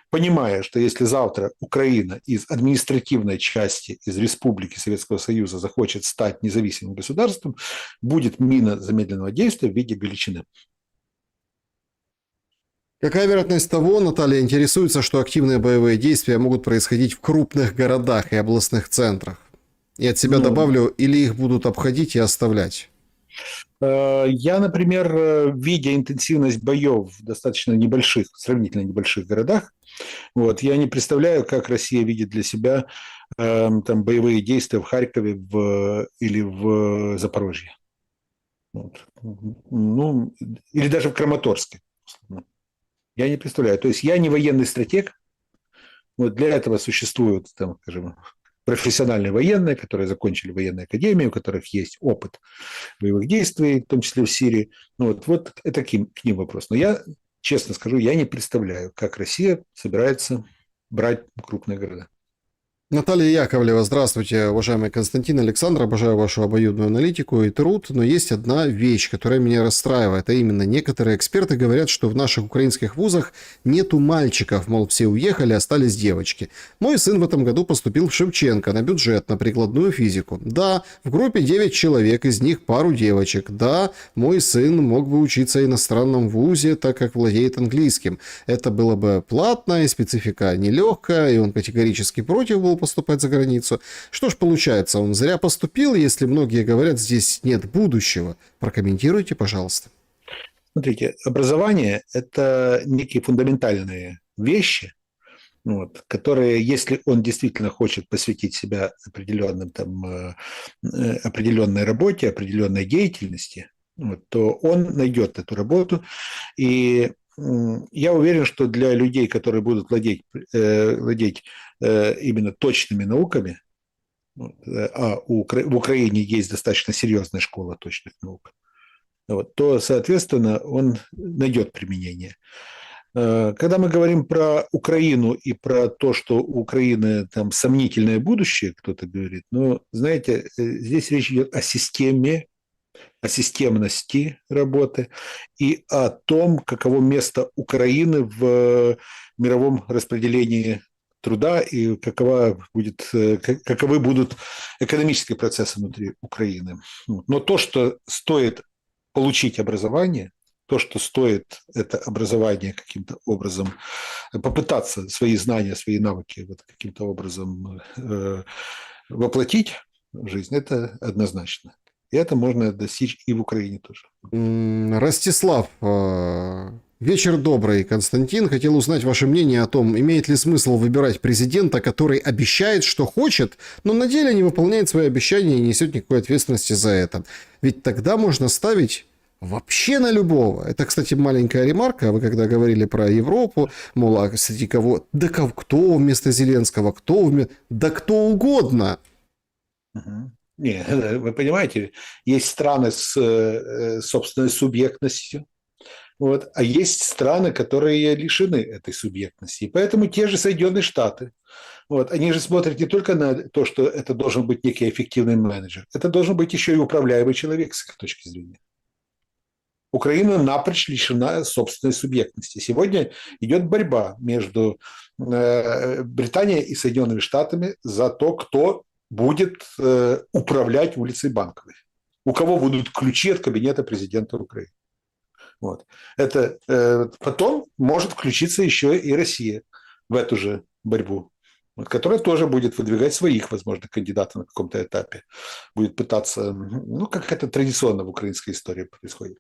понимая, что если завтра Украина из административной части, из республики Советского Союза захочет стать независимым государством, будет мина замедленного действия в виде Галичины. Какая вероятность того, Наталья интересуется, что активные боевые действия могут происходить в крупных городах и областных центрах? И от себя добавлю, или их будут обходить и оставлять? Я, например, видя интенсивность боев в достаточно небольших, сравнительно небольших городах, вот, я не представляю, как Россия видит для себя там, боевые действия в Харькове или в Запорожье. Вот. Ну, или даже в Краматорске. Я не представляю. То есть я не военный стратег. Вот для этого существуют, там, скажем, профессиональные военные, которые закончили военную академию, у которых есть опыт боевых действий, в том числе в Сирии. Ну, вот это к ним вопрос. Но я, честно скажу, я не представляю, как Россия собирается брать крупные города. Наталья Яковлева, здравствуйте, уважаемый Константин Александр, обожаю вашу обоюдную аналитику и труд, но есть одна вещь, которая меня расстраивает, а именно некоторые эксперты говорят, что в наших украинских вузах нету мальчиков, мол, все уехали, остались девочки. Мой сын в этом году поступил в Шевченко на бюджет, на прикладную физику. Да, в группе 9 человек, из них пару девочек. Да, мой сын мог бы учиться в иностранном вузе, так как владеет английским. Это было бы платно, и специфика нелегкая, и он категорически против был поступать за границу. Что ж получается, он зря поступил, если многие говорят, здесь нет будущего. Прокомментируйте, пожалуйста. Смотрите, образование – это некие фундаментальные вещи, вот, которые, если он действительно хочет посвятить себя определенной работе, определенной деятельности, вот, то он найдет эту работу. И я уверен, что для людей, которые будут владеть именно точными науками, а в Украине есть достаточно серьезная школа точных наук, вот, то, соответственно, он найдет применение. Когда мы говорим про Украину и про то, что у Украины там сомнительное будущее, кто-то говорит, но, знаете, здесь речь идет о системе, о системности работы и о том, каково место Украины в мировом распределении труда и каковы будут экономические процессы внутри Украины. Но то, что стоит получить образование, то, что стоит это образование каким-то образом, попытаться свои знания, свои навыки вот каким-то образом воплотить в жизнь, это однозначно. И это можно достичь и в Украине тоже. Ростислав, вечер добрый, Константин. Хотел узнать ваше мнение о том, имеет ли смысл выбирать президента, который обещает, что хочет, но на деле не выполняет свои обещания и не несет никакой ответственности за это. Ведь тогда можно ставить вообще на любого. Это, кстати, маленькая ремарка. Вы когда говорили про Европу, мол, а среди кого? Да кто вместо Зеленского? Да кто угодно. Не, вы понимаете, есть страны с собственной субъектностью, вот, а есть страны, которые лишены этой субъектности. И поэтому те же Соединенные Штаты, вот, они же смотрят не только на то, что это должен быть некий эффективный менеджер, это должен быть еще и управляемый человек с их точки зрения. Украина напрочь лишена собственной субъектности. Сегодня идет борьба между Британией и Соединенными Штатами за то, кто будет управлять улицей Банковой, у кого будут ключи от кабинета президента Украины. Вот. Это потом может включиться еще и Россия в эту же борьбу, вот, которая тоже будет выдвигать своих, возможно, кандидатов на каком-то этапе, будет пытаться, ну, как это традиционно в украинской истории происходит.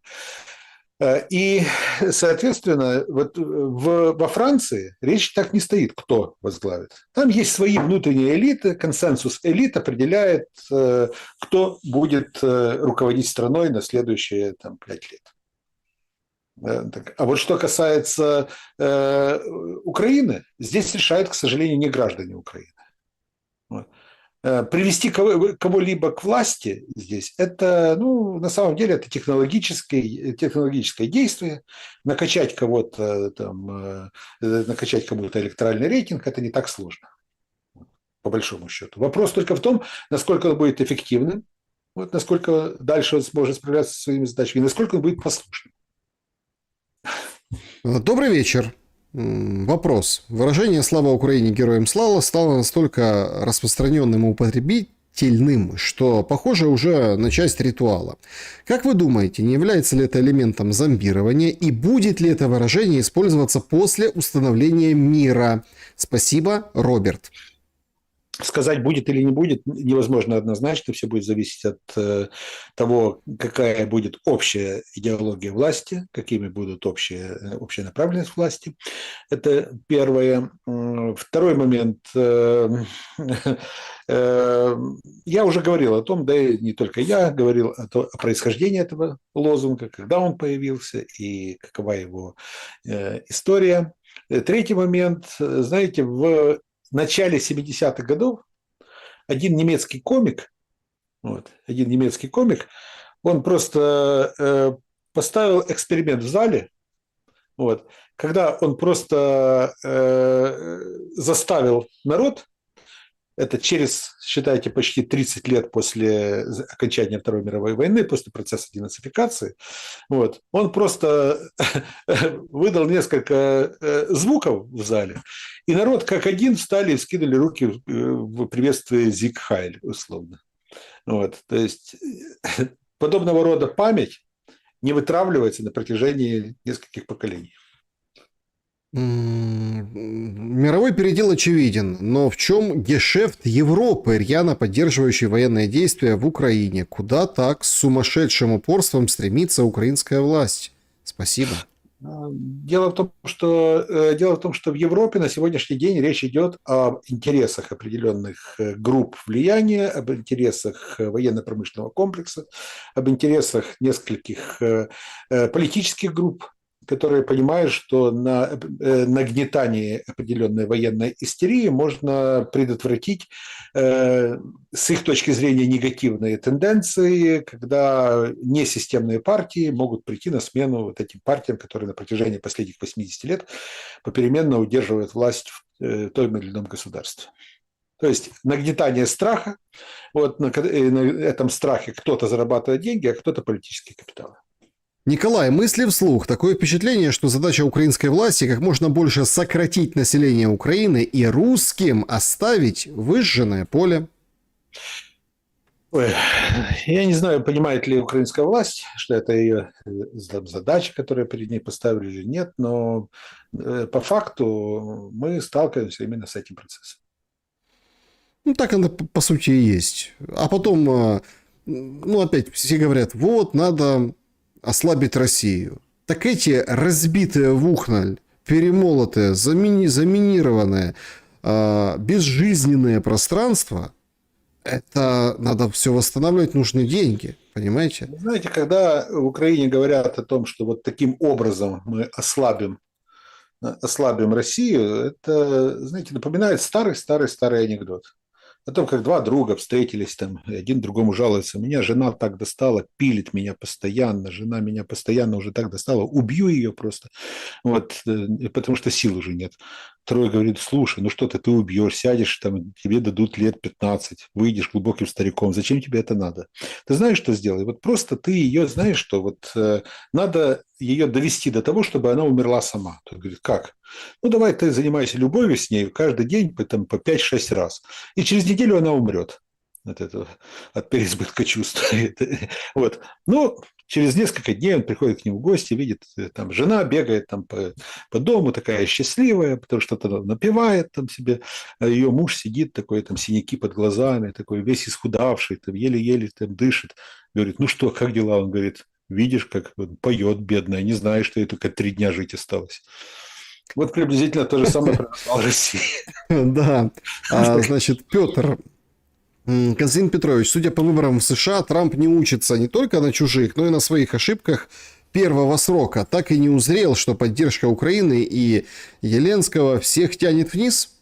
И, соответственно, вот во Франции речь так не стоит, кто возглавит. Там есть свои внутренние элиты, консенсус элит определяет, кто будет руководить страной на следующие 5 лет. А вот что касается Украины, здесь решают, к сожалению, не граждане Украины. Вот. Привести кого-либо к власти здесь, это, ну, на самом деле, это технологическое действие. Накачать кого-то, накачать кому-то электоральный рейтинг, это не так сложно, по большому счету. Вопрос только в том, насколько он будет эффективным, вот, насколько дальше он сможет справляться со своими задачами, и насколько он будет послушным. Добрый вечер. Вопрос. Выражение «Слава Украине, героям слава» стало настолько распространенным и употребительным, что похоже уже на часть ритуала. Как вы думаете, не является ли это элементом зомбирования и будет ли это выражение использоваться после установления мира? Спасибо, Роберт. Сказать, будет или не будет, невозможно однозначно. Все будет зависеть от того, какая будет общая идеология власти, какими будут общая направленность власти. Это первое. Второй момент. Я уже говорил о том, да и не только я, говорил о происхождении этого лозунга, когда он появился и какова его история. Третий момент. Знаете, в начале 70-х годов один немецкий комик, он просто поставил эксперимент в зале, когда он просто заставил народ, это через, считайте, почти 30 лет после окончания Второй мировой войны, после процесса денацификации, он просто выдал несколько звуков в зале, и народ как один встали и вскинули руки в приветствие Зиг Хайль, условно. То есть подобного рода память не вытравливается на протяжении нескольких поколений. Мировой передел очевиден, но в чем гешефт Европы, рьяно поддерживающей военные действия в Украине? Куда так с сумасшедшим упорством стремится украинская власть? Спасибо. Дело в том, что в Европе на сегодняшний день речь идет об интересах определенных групп влияния, об интересах военно-промышленного комплекса, об интересах нескольких политических групп, которые понимают, что на нагнетании определенной военной истерии можно предотвратить с их точки зрения негативные тенденции, когда несистемные партии могут прийти на смену этим партиям, которые на протяжении последних 80 лет попеременно удерживают власть в том или ином государстве. То есть нагнетание страха, на этом страхе кто-то зарабатывает деньги, а кто-то политический капитал. Николай, мысли вслух. Такое впечатление, что задача украинской власти как можно больше сократить население Украины и русским оставить выжженное поле. Ой, я не знаю, понимает ли украинская власть, что это ее задача, которую перед ней поставили или нет, но по факту мы сталкиваемся именно с этим процессом. Так оно по сути и есть. А потом, опять все говорят, надо ослабить Россию. Так эти разбитые в ухноль, перемолотые, заминированные, безжизненные пространства, это надо все восстанавливать, нужны деньги, понимаете? Знаете, когда в Украине говорят о том, что вот таким образом мы ослабим Россию, это, знаете, напоминает старый анекдот. О том, как два друга встретились, там, один другому жалуется: меня жена так достала, пилит меня постоянно, жена меня постоянно уже так достала, убью ее просто, потому что сил уже нет. Второй говорит: слушай, ну что ты убьешь, сядешь, там, тебе дадут лет 15, выйдешь глубоким стариком, зачем тебе это надо? Ты знаешь, что сделай? Просто ты ее, знаешь, что надо ее довести до того, чтобы она умерла сама. Тот говорит: как? Давай ты занимайся любовью с ней каждый день по 5-6 раз. И через неделю она умрет от переизбытка чувств. Через несколько дней он приходит к нему в гости, видит, там жена бегает там по дому, такая счастливая, потому что что-то напевает там себе, а ее муж сидит такой, там синяки под глазами, такой весь исхудавший, там еле-еле там дышит. Говорит: ну что, как дела? Он говорит: видишь, как поет бедная, не знаю, что ей только 3 дня жить осталось. Приблизительно то же самое произошло в России. Да. Значит, Петр Константин Петрович, судя по выборам в США, Трамп не учится не только на чужих, но и на своих ошибках первого срока. Так и не узрел, что поддержка Украины и Зеленского всех тянет вниз?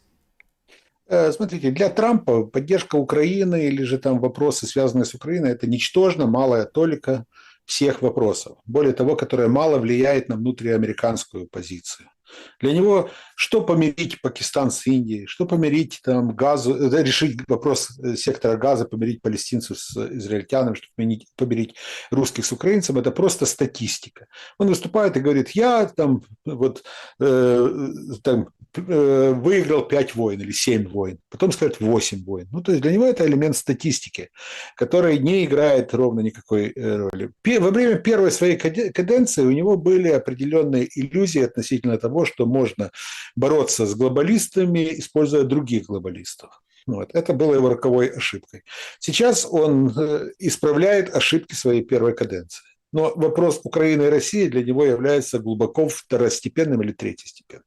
Смотрите, для Трампа поддержка Украины или же там вопросы, связанные с Украиной, это ничтожно малая толика всех вопросов. Более того, которая мало влияет на внутриамериканскую позицию. Для него что помирить Пакистан с Индией, что помирить там Газу, решить вопрос сектора Газа, помирить палестинцев с израильтянами, что помирить русских с украинцем, это просто статистика. Он выступает и говорит: я выиграл 5 войн или 7 войн, потом скажет 8 войн. То есть для него это элемент статистики, который не играет ровно никакой роли. Во время первой своей каденции у него были определенные иллюзии относительно того, что можно бороться с глобалистами, используя других глобалистов. Это было его роковой ошибкой. Сейчас он исправляет ошибки своей первой каденции. Но вопрос Украины и России для него является глубоко второстепенным или третьестепенным.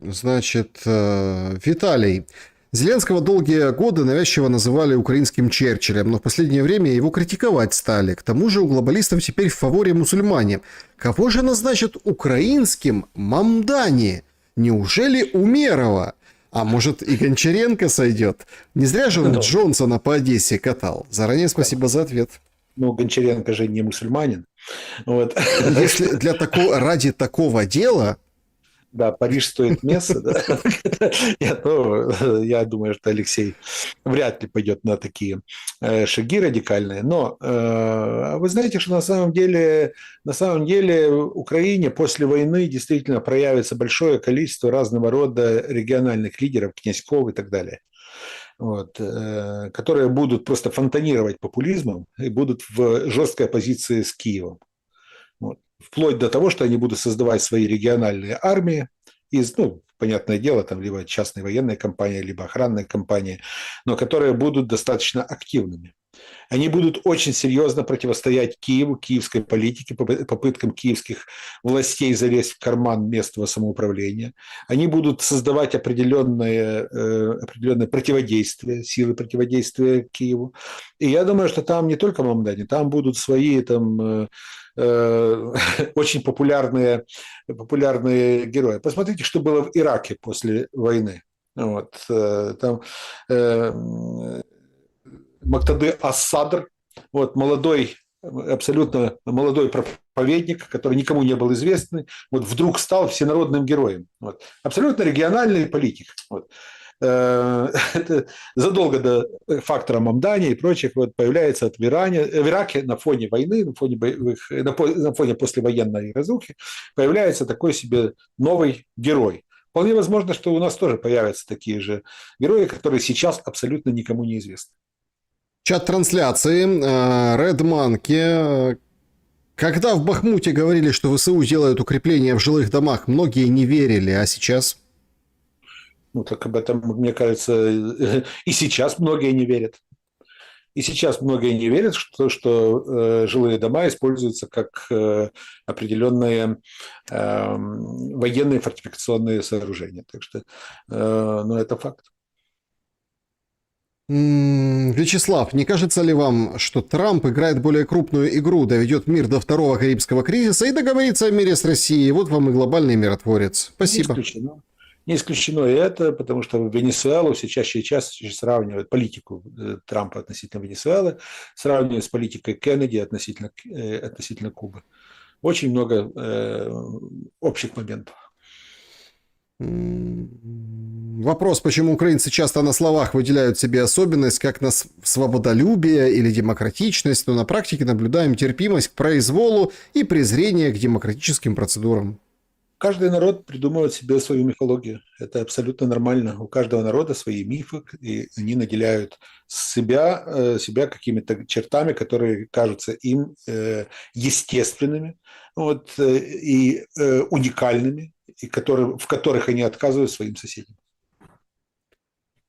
Значит, Виталий. Зеленского долгие годы навязчиво называли украинским Черчиллем, но в последнее время его критиковать стали. К тому же у глобалистов теперь в фаворе мусульмане. Кого же назначат украинским Мамдани? Неужели Умерова? А может и Гончаренко сойдет? Не зря же он Джонсона по Одессе катал. Заранее спасибо за ответ. Ну, Гончаренко же не мусульманин. Вот. Ну, если ради такого дела... Да, Париж стоит место. Да? Нет, ну, я думаю, что Алексей вряд ли пойдет на такие шаги радикальные. Но вы знаете, что на самом деле в Украине после войны действительно проявится большое количество разного рода региональных лидеров, князьков и так далее. Вот, которые будут просто фонтанировать популизмом и будут в жесткой оппозиции с Киевом. Вот. Вплоть до того, что они будут создавать свои региональные армии из, ну, понятное дело, там либо частные военные компании, либо охранные компании, но которые будут достаточно активными. Они будут очень серьезно противостоять Киеву, киевской политике, попыткам киевских властей залезть в карман местного самоуправления. Они будут создавать определенное противодействие, силы противодействия Киеву. И я думаю, что там не только Мамдани, там будут свои там, очень популярные герои. Посмотрите, что было в Ираке после войны. Вот, там Мактады Ас-Садр, вот, абсолютно молодой проповедник, который никому не был известный, вот вдруг стал всенародным героем. Вот. Абсолютно региональный политик. Вот. Это задолго до фактора Мамдани и прочих вот, появляется в Ираке на фоне войны, на фоне послевоенной разрухи, появляется такой себе новый герой. Вполне возможно, что у нас тоже появятся такие же герои, которые сейчас абсолютно никому не известны. Чат трансляции. Red Monkey. Когда в Бахмуте говорили, что ВСУ делают укрепления в жилых домах, многие не верили, а сейчас? Ну, так об этом, мне кажется, и сейчас многие не верят. И сейчас многие не верят, что жилые дома используются как определенные военные фортификационные сооружения. Так что, ну, это факт. Вячеслав, не кажется ли вам, что Трамп играет более крупную игру, доведет мир до второго Карибского кризиса и договорится о мире с Россией? Вот вам и глобальный миротворец. Спасибо. Не исключено. Не исключено и это, потому что в Венесуэлу все чаще и чаще сравнивают политику Трампа относительно Венесуэлы, сравнивают с политикой Кеннеди относительно Кубы. Очень много общих моментов. Вопрос, почему украинцы часто на словах выделяют себе особенность, как на свободолюбие или демократичность, но на практике наблюдаем терпимость к произволу и презрение к демократическим процедурам. Каждый народ придумывает себе свою мифологию. Это абсолютно нормально. У каждого народа свои мифы, и они наделяют себя какими-то чертами, которые кажутся им естественными, вот, и уникальными, и в которых они отказывают своим соседям.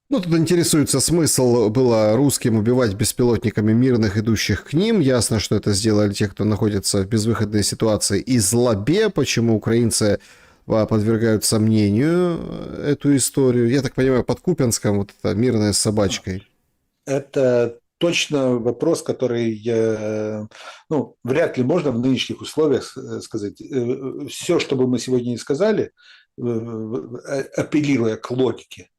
Ну, тут интересуется, смысл было русским убивать беспилотниками мирных, идущих к ним. Ясно, что это сделали те, кто находится в безвыходной ситуации и злобе. Почему украинцы подвергают сомнению эту историю? Я так понимаю, под Купянском вот это мирное с собачкой. Это точно вопрос, который, ну, вряд ли можно в нынешних условиях сказать. Все, что бы мы сегодня не сказали, апеллируя к логике,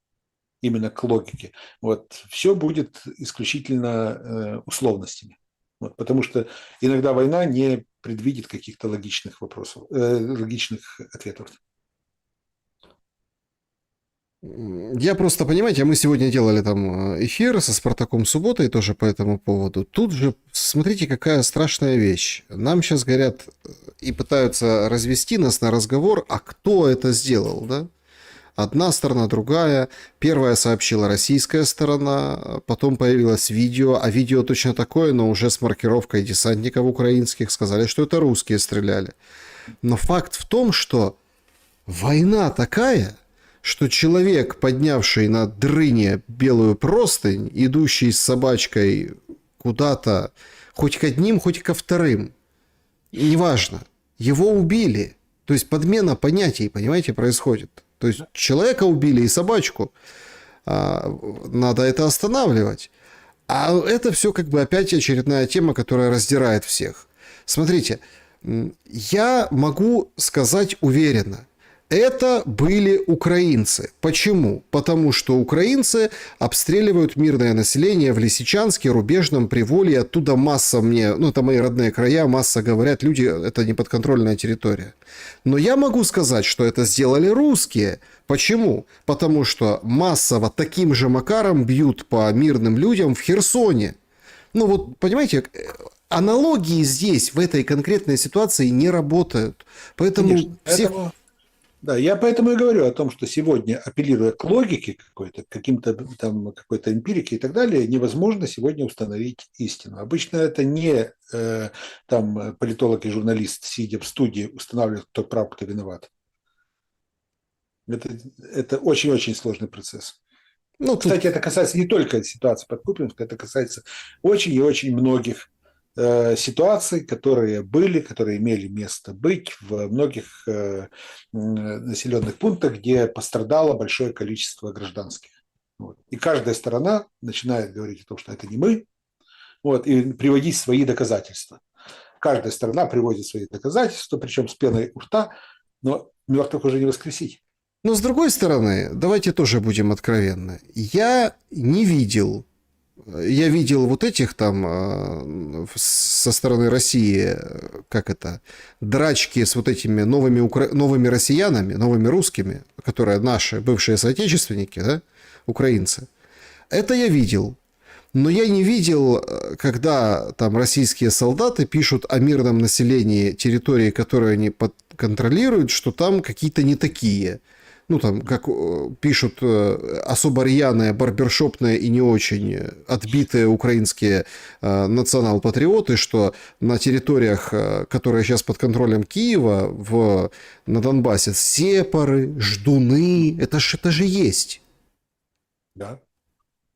именно к логике, вот, все будет исключительно условностями. Вот, потому что иногда война не предвидит каких-то логичных вопросов, логичных ответов. Я просто, понимаете, мы сегодня делали там эфир со Спартаком Субботой тоже по этому поводу. Тут же, смотрите, какая страшная вещь. Нам сейчас говорят и пытаются развести нас на разговор, а кто это сделал, да? Одна сторона, другая. Первая сообщила российская сторона, потом появилось видео, а видео точно такое, но уже с маркировкой десантников украинских. Сказали, что это русские стреляли. Но факт в том, что война такая, что человек, поднявший на дрыне белую простынь, идущий с собачкой куда-то, хоть к одним, хоть ко вторым, неважно, его убили. То есть подмена понятий, понимаете, происходит. То есть человека убили и собачку. Надо это останавливать. А это все как бы опять очередная тема, которая раздирает всех. Смотрите, я могу сказать уверенно, Это были украинцы. Почему? Потому что украинцы обстреливают мирное население в Лисичанске, Рубежном, Приволье. Оттуда масса мне, ну это мои родные края, масса говорят, люди, это неподконтрольная территория. Но я могу сказать, что это сделали русские. Почему? Потому что массово таким же макаром бьют по мирным людям в Херсоне. Ну вот, понимаете, аналогии здесь, в этой конкретной ситуации не работают. Поэтому Конечно. всех... Да, я поэтому и говорю о том, что сегодня, апеллируя к логике какой-то, к каким-то там какой-то эмпирике и так далее, невозможно сегодня установить истину. Обычно это не там политолог и журналист, сидя в студии, устанавливает, кто прав, кто виноват. Это очень-очень сложный процесс. Ну, тут... Кстати, это касается не только ситуации под Купинской, это касается очень и очень многих ситуаций, которые были, которые имели место быть в многих населенных пунктах, где пострадало большое количество гражданских. Вот. И каждая сторона начинает говорить о том, что это не мы, вот, и приводить свои доказательства. Каждая сторона приводит свои доказательства, причем с пеной у рта, но мертвых уже не воскресить. Но с другой стороны, давайте тоже будем откровенны. Я видел вот этих там со стороны России, как это, драчки с вот этими новыми россиянами, новыми русскими, которые наши бывшие соотечественники, да, украинцы. Это я видел. Но я не видел, когда там российские солдаты пишут о мирном населении территории, которые они контролируют, что там какие-то не такие. Ну, там, как пишут особо рьяные, барбершопные и не очень отбитые украинские национал-патриоты, что на территориях, которые сейчас под контролем Киева, на Донбассе, сепары, ждуны, это же есть. Да.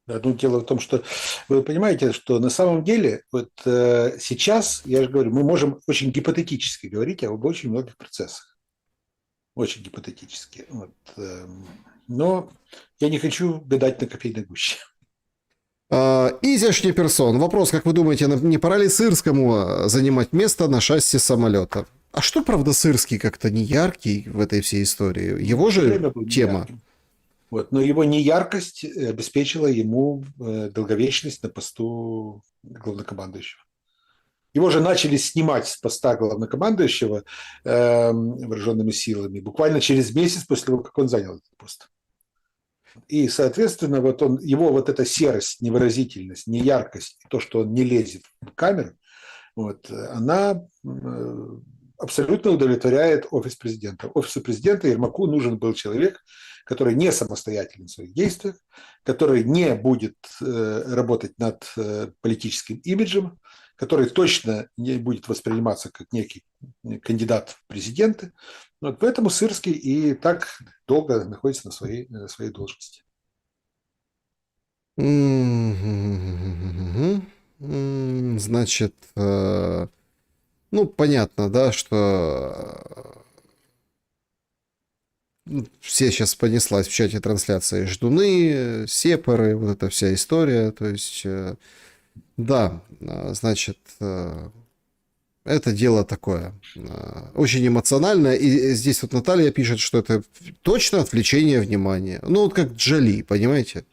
Одно дело в том, что вы понимаете, что на самом деле вот сейчас, я же говорю, мы можем очень гипотетически говорить об очень многих процессах. Очень гипотетически. Вот. Но я не хочу гадать на кофейной гуще. Изяшний персон. Вопрос, как вы думаете, не пора ли Сырскому занимать место на шасси самолета? А что, правда, Сырский как-то не яркий в этой всей истории? Его же тема. Вот. Но его неяркость обеспечила ему долговечность на посту главнокомандующего. Его же начали снимать с поста главнокомандующего вооруженными силами буквально через месяц после того, как он занял этот пост. И, соответственно, вот его вот эта серость, невыразительность, неяркость, то, что он не лезет в камеру, вот, она абсолютно удовлетворяет офис президента. Офису президента Ермаку нужен был человек, который не самостоятелен в своих действиях, который не будет работать над политическим имиджем, который точно не будет восприниматься как некий кандидат в президенты. Вот поэтому Сырский и так долго находится на своей должности. Значит, ну, понятно, да, что все сейчас понеслась в чате трансляции ждуны, сепары, вот эта вся история, то есть... Да, значит, это дело такое, очень эмоциональное. И здесь вот Наталья пишет, что это точно отвлечение внимания. Ну, вот как Джоли, понимаете?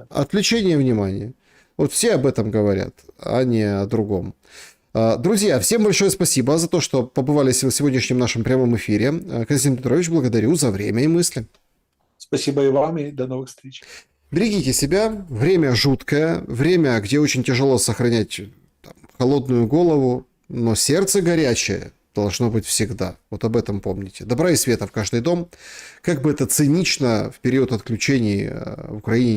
Отвлечение внимания. Вот все об этом говорят, а не о другом. Друзья, всем большое спасибо за то, что побывали в сегодняшнем нашем прямом эфире. Константин Петрович, благодарю за время и мысли. Спасибо и вам, и до новых встреч. Берегите себя, время жуткое, время, где очень тяжело сохранять там, холодную голову, но сердце горячее должно быть всегда. Вот об этом помните. Добра и света в каждый дом. Как бы это цинично в период отключений в Украине